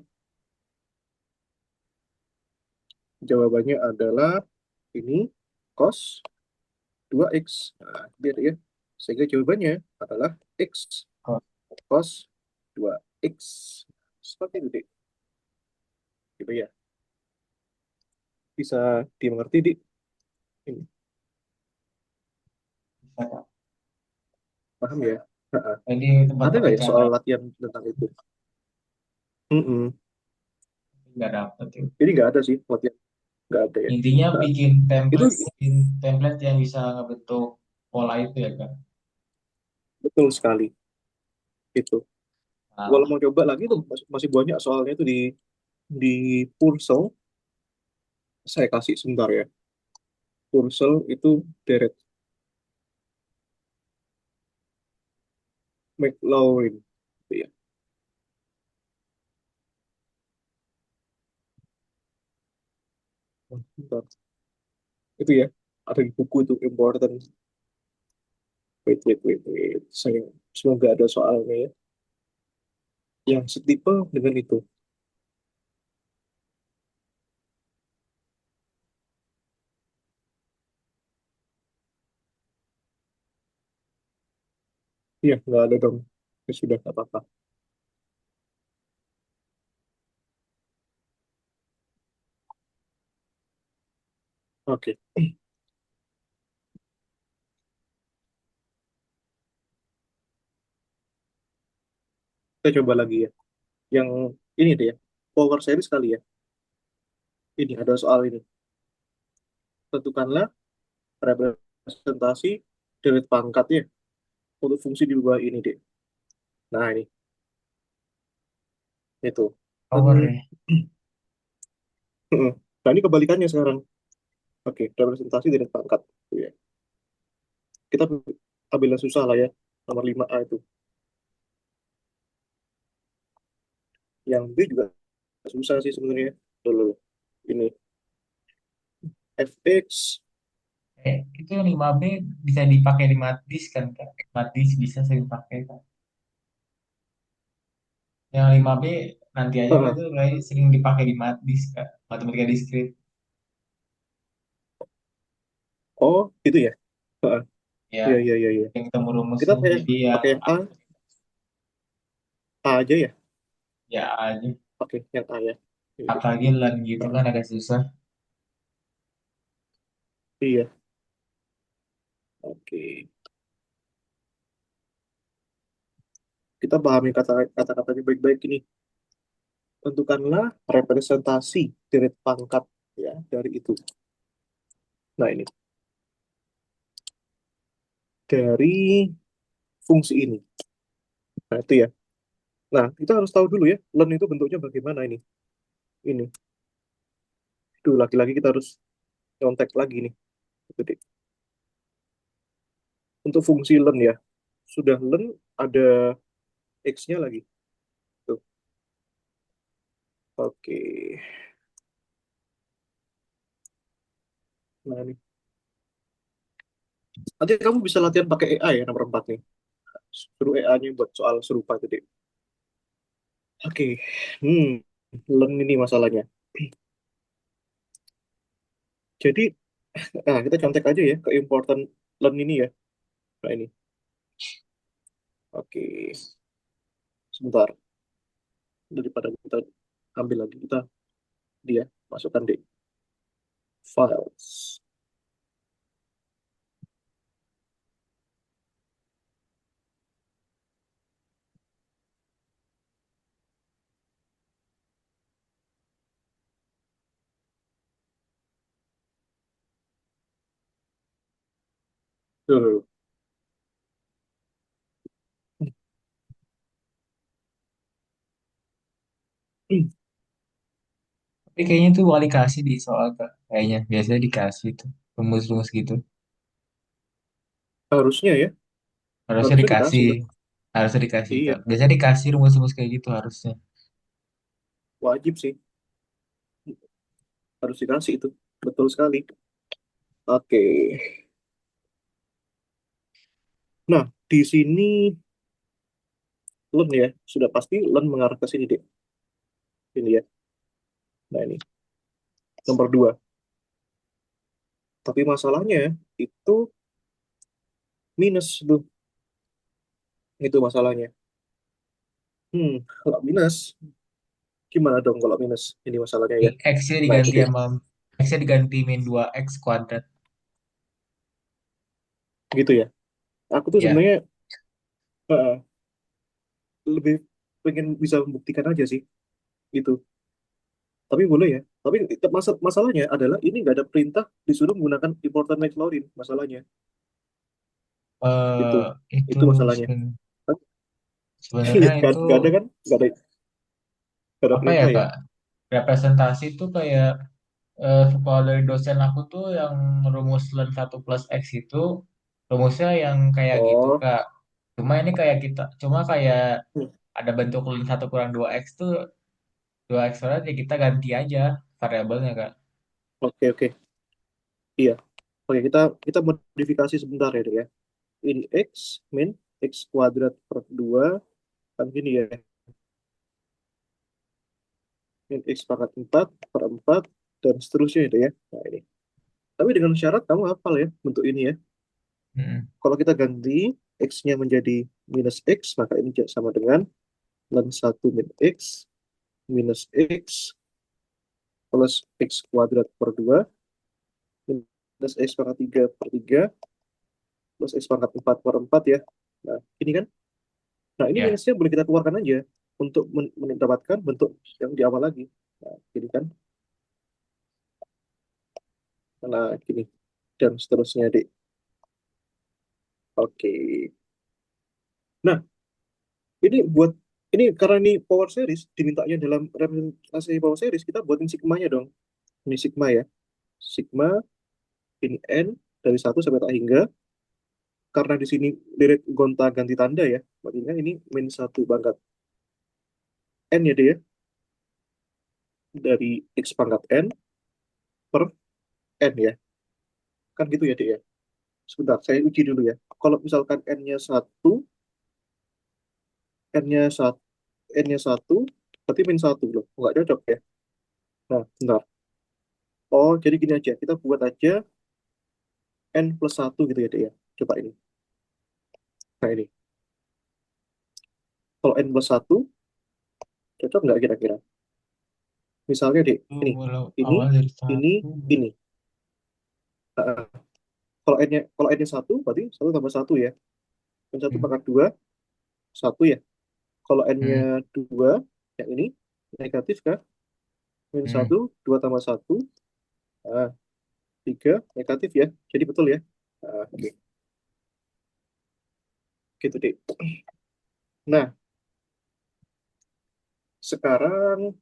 jawabannya adalah ini cos 2x. Nah, biar ya. Sehingga jawabannya adalah x cos 2x. Seperti itu, Dik. Gitu ya. Bisa dimengerti, Dik? Ini. Bisa, Kak. Paham ya? Ha-ha. Jadi tempat Ada nggak ya pekerjaan soal lain latihan tentang itu? Mm-mm. nggak dapet ya. Jadi nggak ada sih latihan. Nggak ada ya. Intinya Nah, itu bikin template yang bisa ngebentuk pola itu ya, Kak. betul sekali. Itu. Kalau Nah, mau coba lagi tuh masih banyak soalnya itu di Purcell. Saya kasih sebentar ya. Purcell itu Deret McLaurin. Itu ya. Bentar. Itu ya. Ada di buku itu important. Wait, wait, wait, wait. Saya semoga ada soalnya ya. Yang setipe dengan itu. Iya, nggak ada dong. Ya sudah, nggak apa-apa. Oke. Kita coba lagi ya. Yang ini deh ya. Power series kali ya. Ini ada soal ini. Tentukanlah representasi deret pangkatnya untuk fungsi di bawah ini deh. Nah ini, itu. power Dan, ya. nah ini kebalikannya sekarang. Oke, representasi deret pangkat. Ya. Kita ambil yang susah lah ya. Nomor 5A itu. Yang B juga susah sih sebenarnya. Dulu. Ini. Fx. Itu yang 5B bisa dipakai di matris kan, Kak. Matris bisa sering pakai, Kak. Yang 5B nanti aja, Kak, Heeh. itu kayak sering dipakai di matris, Kak. Matematika diskrit. Oh, itu ya. Heeh. Ya, Iya, iya, iya, iya. yang ketemu Kita rumusnya. pakai, Jadi yang pakai yang A aja ya. ya aja. Oke, yang A ya. Iya. Apalagi LAN gitu Heeh. kan agak susah. Iya. Oke. Kita pahami kata-katanya baik-baik ini. Tentukanlah representasi deret pangkat ya dari itu. Nah, ini dari fungsi ini. Nah, itu ya. Nah, kita harus tahu dulu ya, len itu bentuknya bagaimana ini. Ini. Duh, lagi-lagi kita harus nyontek lagi nih. Itu deh. Untuk fungsi len ya. Sudah len ada X-nya lagi. Tuh. Oke. Nah, ini. Nanti kamu bisa latihan pakai EA ya nomor 4 nih. Suruh EA-nya buat soal serupa itu deh. Oke. Hmm. Len ini masalahnya. Jadi, nah, kita contek aja ya ke important learn ini ya. Nah, ini. Oke. Sebentar. Daripada kita ambil lagi, kita dia masukkan di files. Tuh. Tapi kayaknya tuh bakal dikasih di soal Kak. Kayaknya biasanya dikasih tuh rumus-rumus gitu. Harusnya ya, Harusnya harusnya dikasih, dikasih lah. harusnya dikasih Iya, Kak. Biasanya dikasih rumus-rumus kayak gitu harusnya. wajib sih, harus dikasih itu. Betul sekali. Oke. Nah, di sini Len ya, sudah pasti Len mengarah ke sini deh. Ini ya. Nah ini, nomor dua. Tapi masalahnya itu minus tuh. Itu masalahnya. Kalau minus, gimana dong kalau minus? Ini masalahnya ya. X-nya Nah itu diganti deh, sama X-nya diganti min 2X kuadrat. gitu ya. Aku tuh Ya, sebenarnya eh, lebih pengen bisa membuktikan aja sih itu. Tapi boleh ya. Tapi masalahnya adalah ini nggak ada perintah disuruh menggunakan important McLaurin. Masalahnya itu, eh itu itu masalahnya. Iya, sebenarnya itu nggak ada kan? Nggak ada apa ya perintah ya. Kak? Representasi itu kayak kalau dari dosen aku tuh yang rumus ln 1 plus X itu rumusnya yang kayak gitu Oh, Kak. Cuma ini kayak kita, cuma kayak hmm, ada bentuk ln 1 kurang 2X tuh 2X kuadrat ya kita ganti aja variabelnya Kak. oke oke. Iya. Oke, kita modifikasi sebentar ya, Dek, ya. Ini X min X kuadrat per 2 kan gini ya. Min X pangkat 4 per 4 dan seterusnya itu ya. Nah ini. Tapi dengan syarat kamu hafal ya bentuk ini ya. Mm-mm. Kalau kita ganti X-nya menjadi minus X, maka ini sama dengan ln 1 min X minus X plus X kuadrat per 2 minus X pangkat 3 per 3 plus X pangkat 4 per 4 ya. Nah, ini kan. Nah, ini Ya. minusnya boleh kita keluarkan aja untuk mendapatkan bentuk yang di awal lagi. Nah, gini kan. Nah, gini. Dan seterusnya, Dik. Oke. Nah, ini buat ini karena ini power series dimintanya dalam representasi power series, kita buatin sigmanya dong. Ini sigma ya. Sigma ini n dari satu sampai tak hingga. Karena di sini lirik gonta ganti tanda ya. Artinya ini min satu pangkat n ya, Dik ya. Dari x pangkat n per n ya. Kan gitu ya, Dik ya. Sebentar, saya uji dulu ya. Kalau misalkan n-nya satu, n-nya satu, n-nya satu, berarti min satu loh. Nggak cocok ya. Nah, bentar. Oh, jadi gini aja. Kita buat aja n plus satu gitu ya, Dek ya. Coba ini. Nah, ini. Kalau n plus satu, cocok nggak kira-kira? Misalnya, Dek, Itu ini. kalau Ini, awal dari ini, satu. ini. Nah, kalau n-nya satu, berarti satu tambah satu ya. N satu Hmm. pangkat dua, satu ya. Kalau n-nya Hmm. dua, yang ini, negatif kan? Min Hmm. satu, dua tambah satu, nah, tiga, negatif ya. Jadi betul ya. Nah, oke. Gitu, Dek. Nah, sekarang,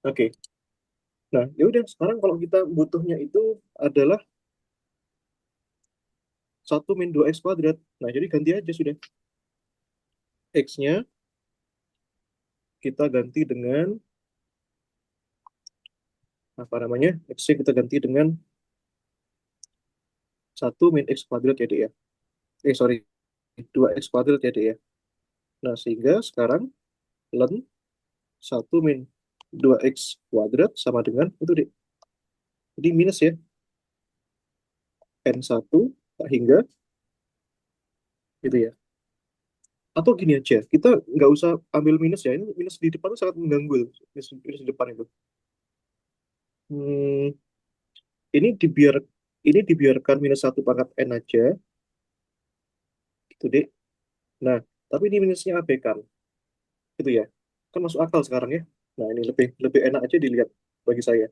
oke. Nah, ya udah. Sekarang kalau kita butuhnya itu adalah satu min 2x kuadrat. Nah, jadi ganti aja sudah. X-nya kita ganti dengan, apa namanya? X-nya kita ganti dengan satu min x kuadrat ya, Dek ya. Sorry. 2x kuadrat ya, Dek ya. Nah, sehingga sekarang ln satu min 2x kuadrat sama dengan itu, Dek. Jadi minus ya. N1 hingga gitu ya. Atau gini aja, kita nggak usah ambil minus ya. Ini minus di depan itu sangat mengganggu. Minus, minus di depan itu. Hmm, ini dibiar ini dibiarkan minus satu pangkat n aja, gitu deh. Nah, tapi ini minusnya abaikan, gitu ya. Kan masuk akal sekarang ya. Nah, ini lebih lebih enak aja dilihat bagi saya.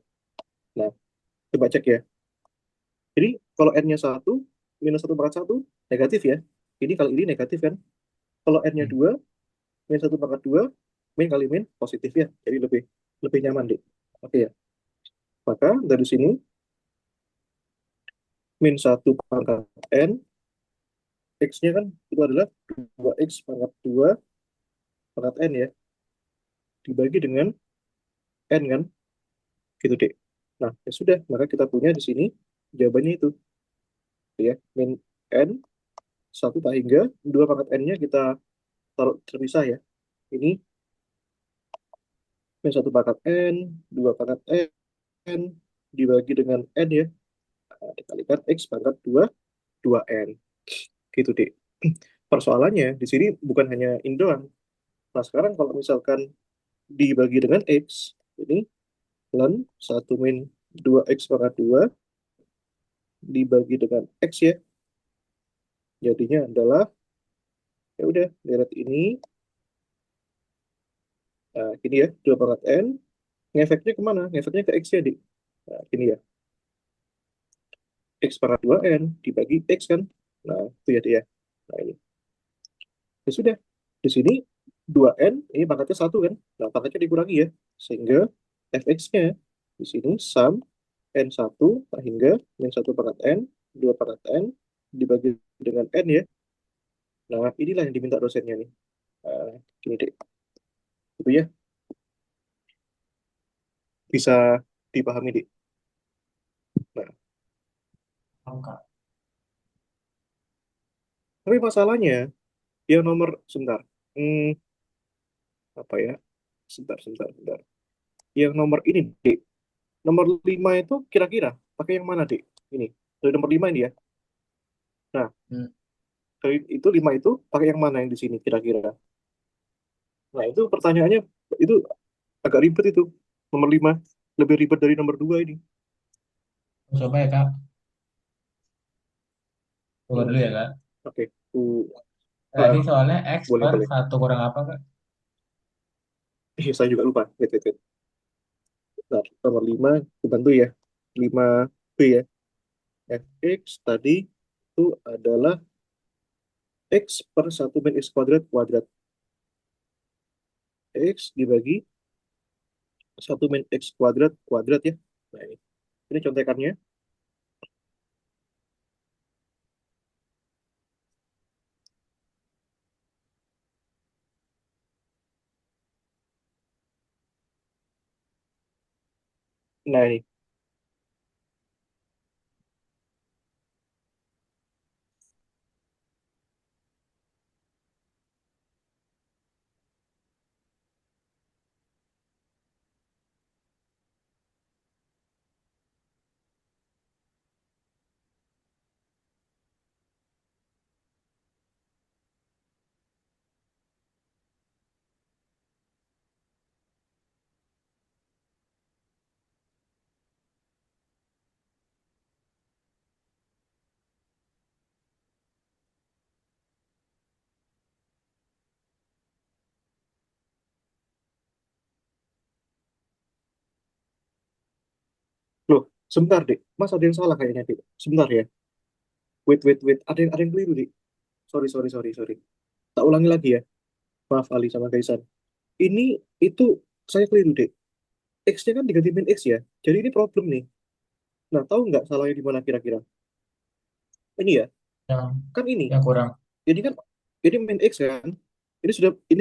Nah, coba cek ya. Jadi kalau N-nya 1, minus 1 pangkat 1, negatif ya. Ini kali ini negatif kan. Kalau N-nya Hmm. 2, min 1 pangkat 2, min kali min positif ya. Jadi lebih lebih nyaman deh. Oke ya. Maka dari sini, min 1 pangkat N, X-nya kan itu adalah 2X pangkat 2 pangkat N ya. Dibagi dengan N kan. Gitu deh. Nah, ya sudah. Maka kita punya di sini jawabannya itu. Ya. Min N, 1 tak hingga 2 pangkat N-nya kita taruh terpisah ya. Ini min 1 pangkat N, 2 pangkat N, dibagi dengan N ya. Nah, dikalikan X pangkat 2, 2N. Gitu deh. Persoalannya di sini bukan hanya ini doang. Nah, sekarang kalau misalkan dibagi dengan X, ini ln 1 min 2X pangkat 2 dibagi dengan X ya. Jadinya adalah, ya udah, deret ini, nah, ini ya, 2 pangkat N, ngefeknya kemana? Ngefeknya ke X ya, Dik. Nah, ini ya, X pangkat 2N dibagi X kan. Nah, itu ya dia. Nah, ini. Ya sudah, di sini 2N, ini pangkatnya 1 kan. Nah, pangkatnya dikurangi ya. Sehingga fx-nya di sini sum N1 hingga min 1 pangkat N, 2 pangkat N, dibagi dengan N ya. Nah, inilah yang diminta dosennya nih. Nah, gini deh. Itu ya, bisa dipahami deh. Nah, Angka. tapi masalahnya, yang nomor, sebentar. Hmm, apa ya? Sebentar, sebentar, sebentar. Yang nomor ini, deh. Nomor 5 itu kira-kira pakai yang mana, deh? Ini. Dari nomor 5 ini ya. Nah, Hmm. dari itu 5 itu pakai yang mana yang di sini kira-kira? Nah, itu pertanyaannya itu agak ribet itu. Nomor 5 lebih ribet dari nomor 2 ini. Coba ya Kak. Coba Hmm, dulu ya Kak. oke. Tadi soalnya X Boleh, per boleh. satu kurang apa Kak? Saya juga lupa. Wait, wait, wait. Nah, nomor 5 dibantu ya. 5B ya. Fx tadi itu adalah X per 1 min X kuadrat kuadrat. X dibagi 1 min X kuadrat kuadrat ya. Nah, ini contekannya. Nah, ini. Loh, sebentar, Dik. Mas ada yang salah kayaknya, Dik. Sebentar ya. Wait, wait, wait. Ada yang keliru, Dik. Sorry, sorry, sorry, sorry. Tak ulangi lagi ya. Maaf, Ali sama Kaisan. Ini, itu, saya keliru, Dik. X-nya kan diganti min X ya. Jadi ini problem nih. Nah, tahu nggak salahnya di mana kira-kira? Ini ya. Yang Kan ini. yang kurang. Ini kan, ini min X kan. Ini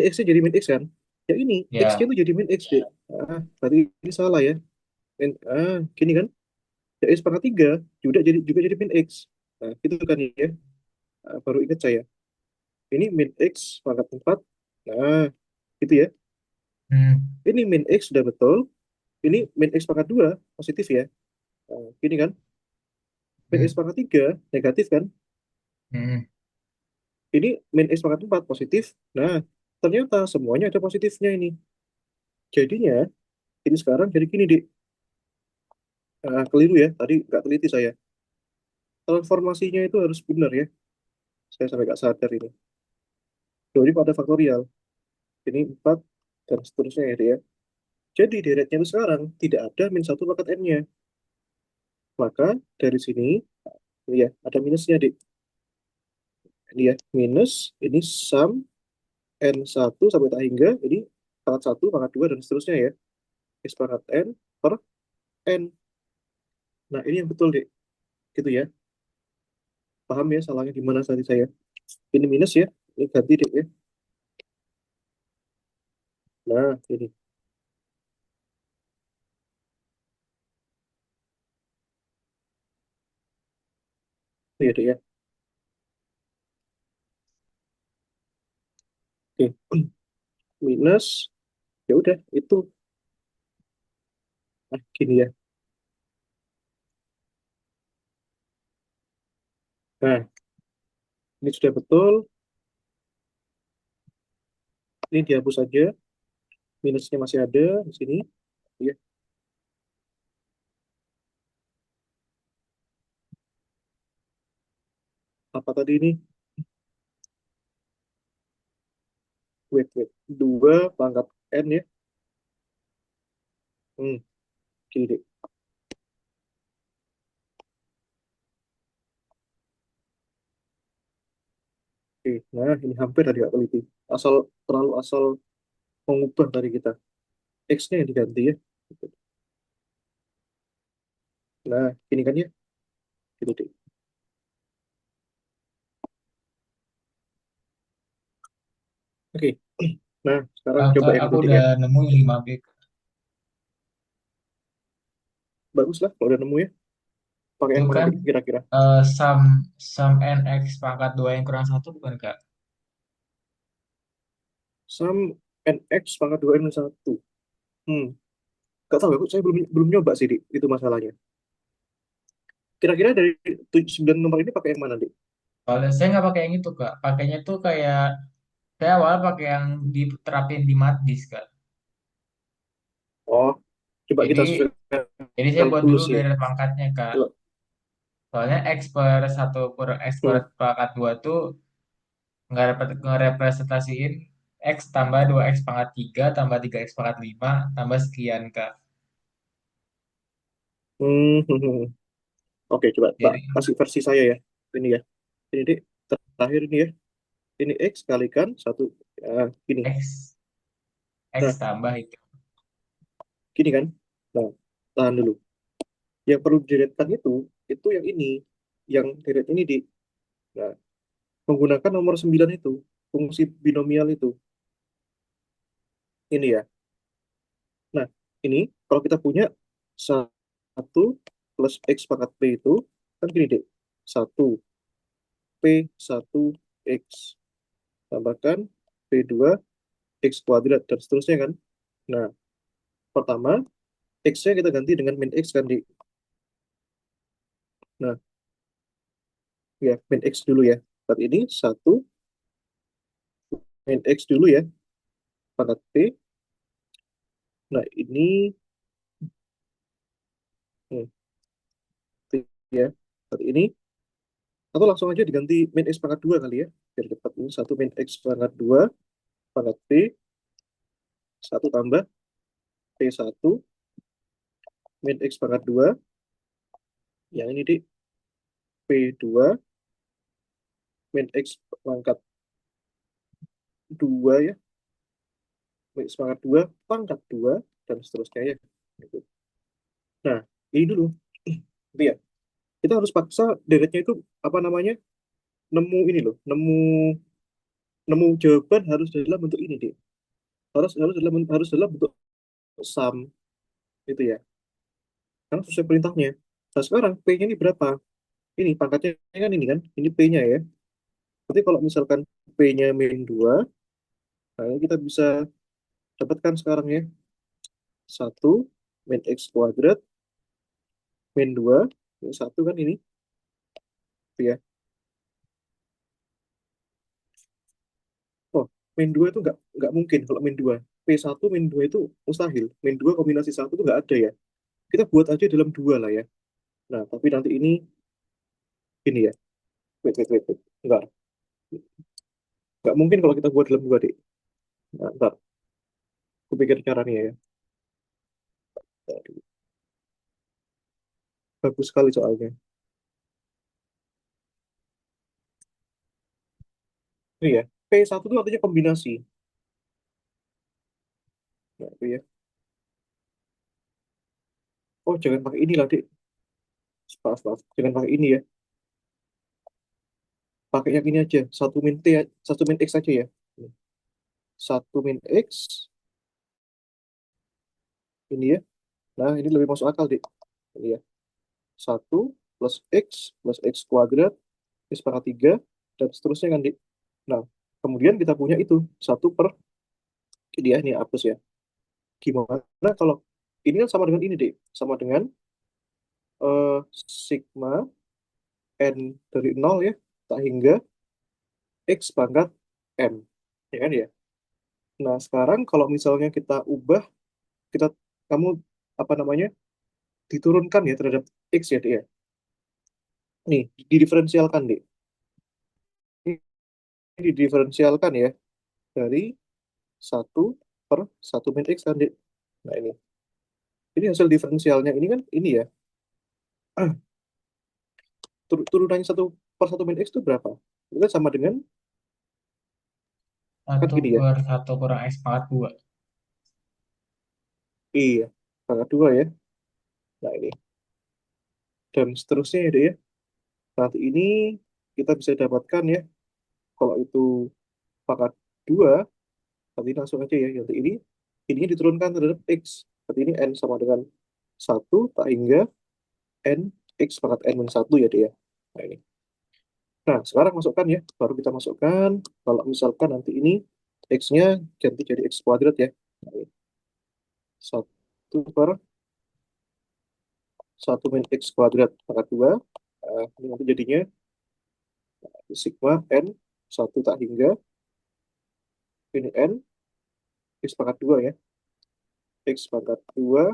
X-nya jadi min X kan. Ya ini, X-nya Ya. itu jadi min X, Dik. Berarti ini salah ya. Gini kan. Ya, X pangkat 3 juga jadi min X. Nah, itu kan ya. Baru ingat saya. Ini min X pangkat 4. Nah, itu ya. Hmm. Ini min X sudah betul. Ini min X pangkat 2 positif ya. Nah, gini kan. Min X Hmm. pangkat 3 negatif kan. Hmm. Ini min X pangkat 4 positif. Nah, ternyata semuanya ada positifnya ini. Jadinya, ini sekarang jadi gini, Dik. Keliru ya. Tadi nggak teliti saya. Transformasinya itu harus benar ya. Saya sampai nggak sadar ini. Jadi pada faktorial. Ini 4 dan seterusnya ya, Dik ya. Jadi deretnya itu sekarang tidak ada min 1 pangkat N-nya. Maka dari sini Ini ya, ada minusnya, Dik. Ini ya, minus, ini sum N1 sampai tak hingga, ini pangkat 1, pangkat 2, dan seterusnya ya. X pangkat N per N. Nah, ini yang betul, Dik. Gitu ya. Paham ya salahnya di mana tadi saya? Ini minus ya, ini ganti, Dik ya. Nah, ini. Itu ya, Dik ya. Oke. Minus, ya udah, itu. Nah, gini ya. Nah, ini sudah betul. Ini dihapus saja. Minusnya masih ada di sini. Ya, apa tadi ini? Wait. 2 pangkat N ya. Hmm, gini deh. Oke, nah ini hampir tadi nggak teliti. Terlalu asal mengubah dari kita. X-nya yang diganti ya. Nah, ini kan ya. Gini deh. Oke. Nah, sekarang coba Kak, yang aku itu deh ya. udah nemu 5B. Bagus lah kalau udah nemu ya. Pakai Itu yang mana kan deh kira-kira? sum sum NX pangkat 2 yang kurang satu bukan Kak? Sum NX pangkat 2 N1. Hmm, gak tahu ya. Saya belum belum nyoba sih, Dik. Itu masalahnya. Kira-kira dari 9 nomor ini pakai yang mana, Dik? Soalnya saya nggak pakai yang itu Kak. Pakainya tuh kayak saya awal pakai yang diterapin di matbis Kak. Oh, coba kita Jadi jadi saya sesuaikan buat dulu dulu sih. deret pangkatnya Kak. Coba. Soalnya X per satu per X per Hmm. pangkat 2 tuh nggak dapat ngerepresentasiin X tambah 2X pangkat 3 tambah 3X pangkat 5 tambah sekian Kak. Hmm. Oke, coba tak Jadi kasih versi saya ya. Ini ya. Ini dek, terakhir ini ya. Ini X kalikan satu. Ya, gini. X Nah, tambah itu. gini kan. Nah, tahan dulu. Yang perlu dideretkan itu yang ini. Yang deret ini di. Nah, menggunakan nomor 9 itu. Fungsi binomial itu. Ini ya. Nah, ini kalau kita punya satu plus X pangkat P itu. Kan gini dek. Satu P1 X. Tambahkan P2 X kuadrat. Dan seterusnya kan. Nah, pertama, X-nya kita ganti dengan min X kan di. Nah, ya, min X dulu ya. Saat ini satu min X dulu ya, pangkat P. Nah, ini hmm, P ya. Saat ini, atau langsung aja diganti min X pangkat 2 kali ya. Biar cepat. Ini satu min X pangkat 2 pangkat P. Satu tambah P1 min X pangkat 2. Yang ini di P2 min X pangkat 2 ya. Min X pangkat 2 pangkat 2 dan seterusnya ya. Gitu. Nah, ini dulu. Itu ya. Kita harus paksa deretnya itu apa namanya? Nemu ini loh, nemu jawaban harus dalam bentuk ini deh. Harus dalam bentuk sum itu ya. Karena sesuai perintahnya. Nah sekarang P-nya ini berapa? Ini pangkatnya kan ini kan, ini P-nya ya. Berarti kalau misalkan P-nya min 2, nah ini kita bisa dapatkan sekarang ya. Satu min X kuadrat min 2 min 1 kan ini. Itu ya. Oh, min 2 itu nggak mungkin kalau min 2. P1 min 2 itu mustahil. Min 2 kombinasi satu itu nggak ada ya. Kita buat aja dalam dua lah ya. Nah, tapi nanti ini ya. Wait. Enggak. Nggak mungkin kalau kita buat dalam dua, Dik. Nah, ntar. Aku pikir caranya ya. Aduh, bagus sekali soalnya. Ini ya, P1 itu artinya kombinasi. Nah, itu ya. Oh, jangan pakai ini lah, Dik. Maaf, maaf. Jangan pakai ini ya. Pakai yang ini aja. Satu min X aja ya. Satu min X, ini ya. Nah, ini lebih masuk akal, Dik. Ini ya. Satu plus X kuadrat, X pangkat 3, dan seterusnya kan, Dik. Nah, kemudian kita punya itu. Satu per, ini ya, ini hapus ya. Gimana kalau ini kan sama dengan ini, Dik. Sama dengan sigma N dari nol ya, tak hingga X pangkat M. Ya kan ya? Nah, sekarang kalau misalnya kita ubah, kita kamu apa namanya diturunkan ya terhadap X ya, Dik, ya. Nih, didiferensialkan, Dik. Ini didiferensialkan ya dari satu per satu min X kan, Dik. Nah, ini hasil diferensialnya ini kan ini ya. Turunannya satu per satu min X itu berapa? Itu kan sama dengan, kan Satu gini ya. per satu kurang X pangkat 2. Iya, pangkat 2 ya. Nah, ini. Dan seterusnya ya, Dik, ya. Nanti ini kita bisa dapatkan ya. Kalau itu pangkat 2, nanti langsung aja ya. Nanti ininya diturunkan terhadap X. Nanti ini N sama dengan satu tak hingga N X pangkat N min 1 ya, Dik, ya. Nah, ini. Nah, sekarang masukkan ya. Baru kita masukkan. Kalau misalkan nanti ini X-nya ganti jadi X kuadrat ya. Nah, ini. Satu per satu min X kuadrat pangkat 2. Ini nanti jadinya sigma N satu tak hingga ini N X pangkat 2 ya. X pangkat 2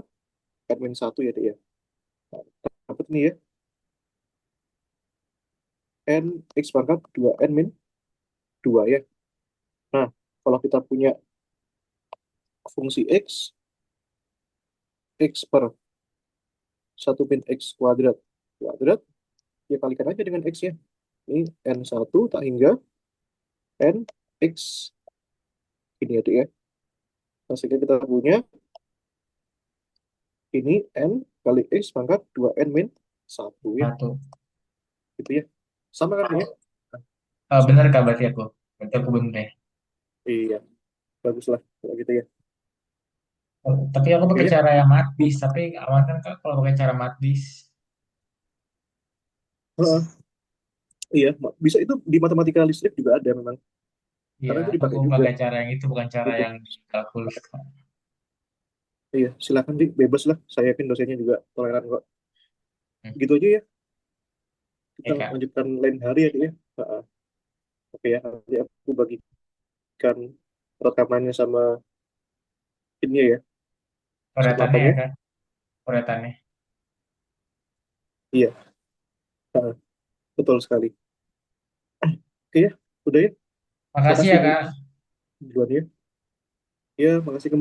N min 1 ya, Dik, ya. Nah, dapat ini ya. N X pangkat 2 N min 2 ya. Nah, kalau kita punya fungsi X, X per satu min X kuadrat, kuadrat, ya kalikan aja dengan X ya. Ini N satu tak hingga N X, ini ya, Dik, ya. Nah, sehingga kita punya ini N kali X pangkat 2 N min 1 ya. Satu. Gitu ya. Sama kan ya? Bener Kak, berarti aku. Berarti aku bener ya. Iya, baguslah kalau gitu ya. Tapi aku Oke pakai ya. cara yang matbis. Tapi aman kan Kak kalau pakai cara matbis? Heeh. Iya, bisa itu di matematika listrik juga ada memang. Iya, Karena itu aku dipakai juga pakai cara yang itu, bukan cara untuk, yang di kalkulus Kak. iya, silakan bebas lah. Saya yakin dosennya juga toleran kok. Hmm. Gitu aja ya. Kita Ya Kak, lanjutkan lain hari ya, Dik, ya. Heeh. Oke ya, nanti aku bagikan rekamannya sama ini ya, sama coretannya ya apanya. Kak, coretannya. Iya, heeh, betul sekali. Oke ya, udah ya. Makasih Makasih ya Dik Kak. duluan ya. Ya, makasih kembali.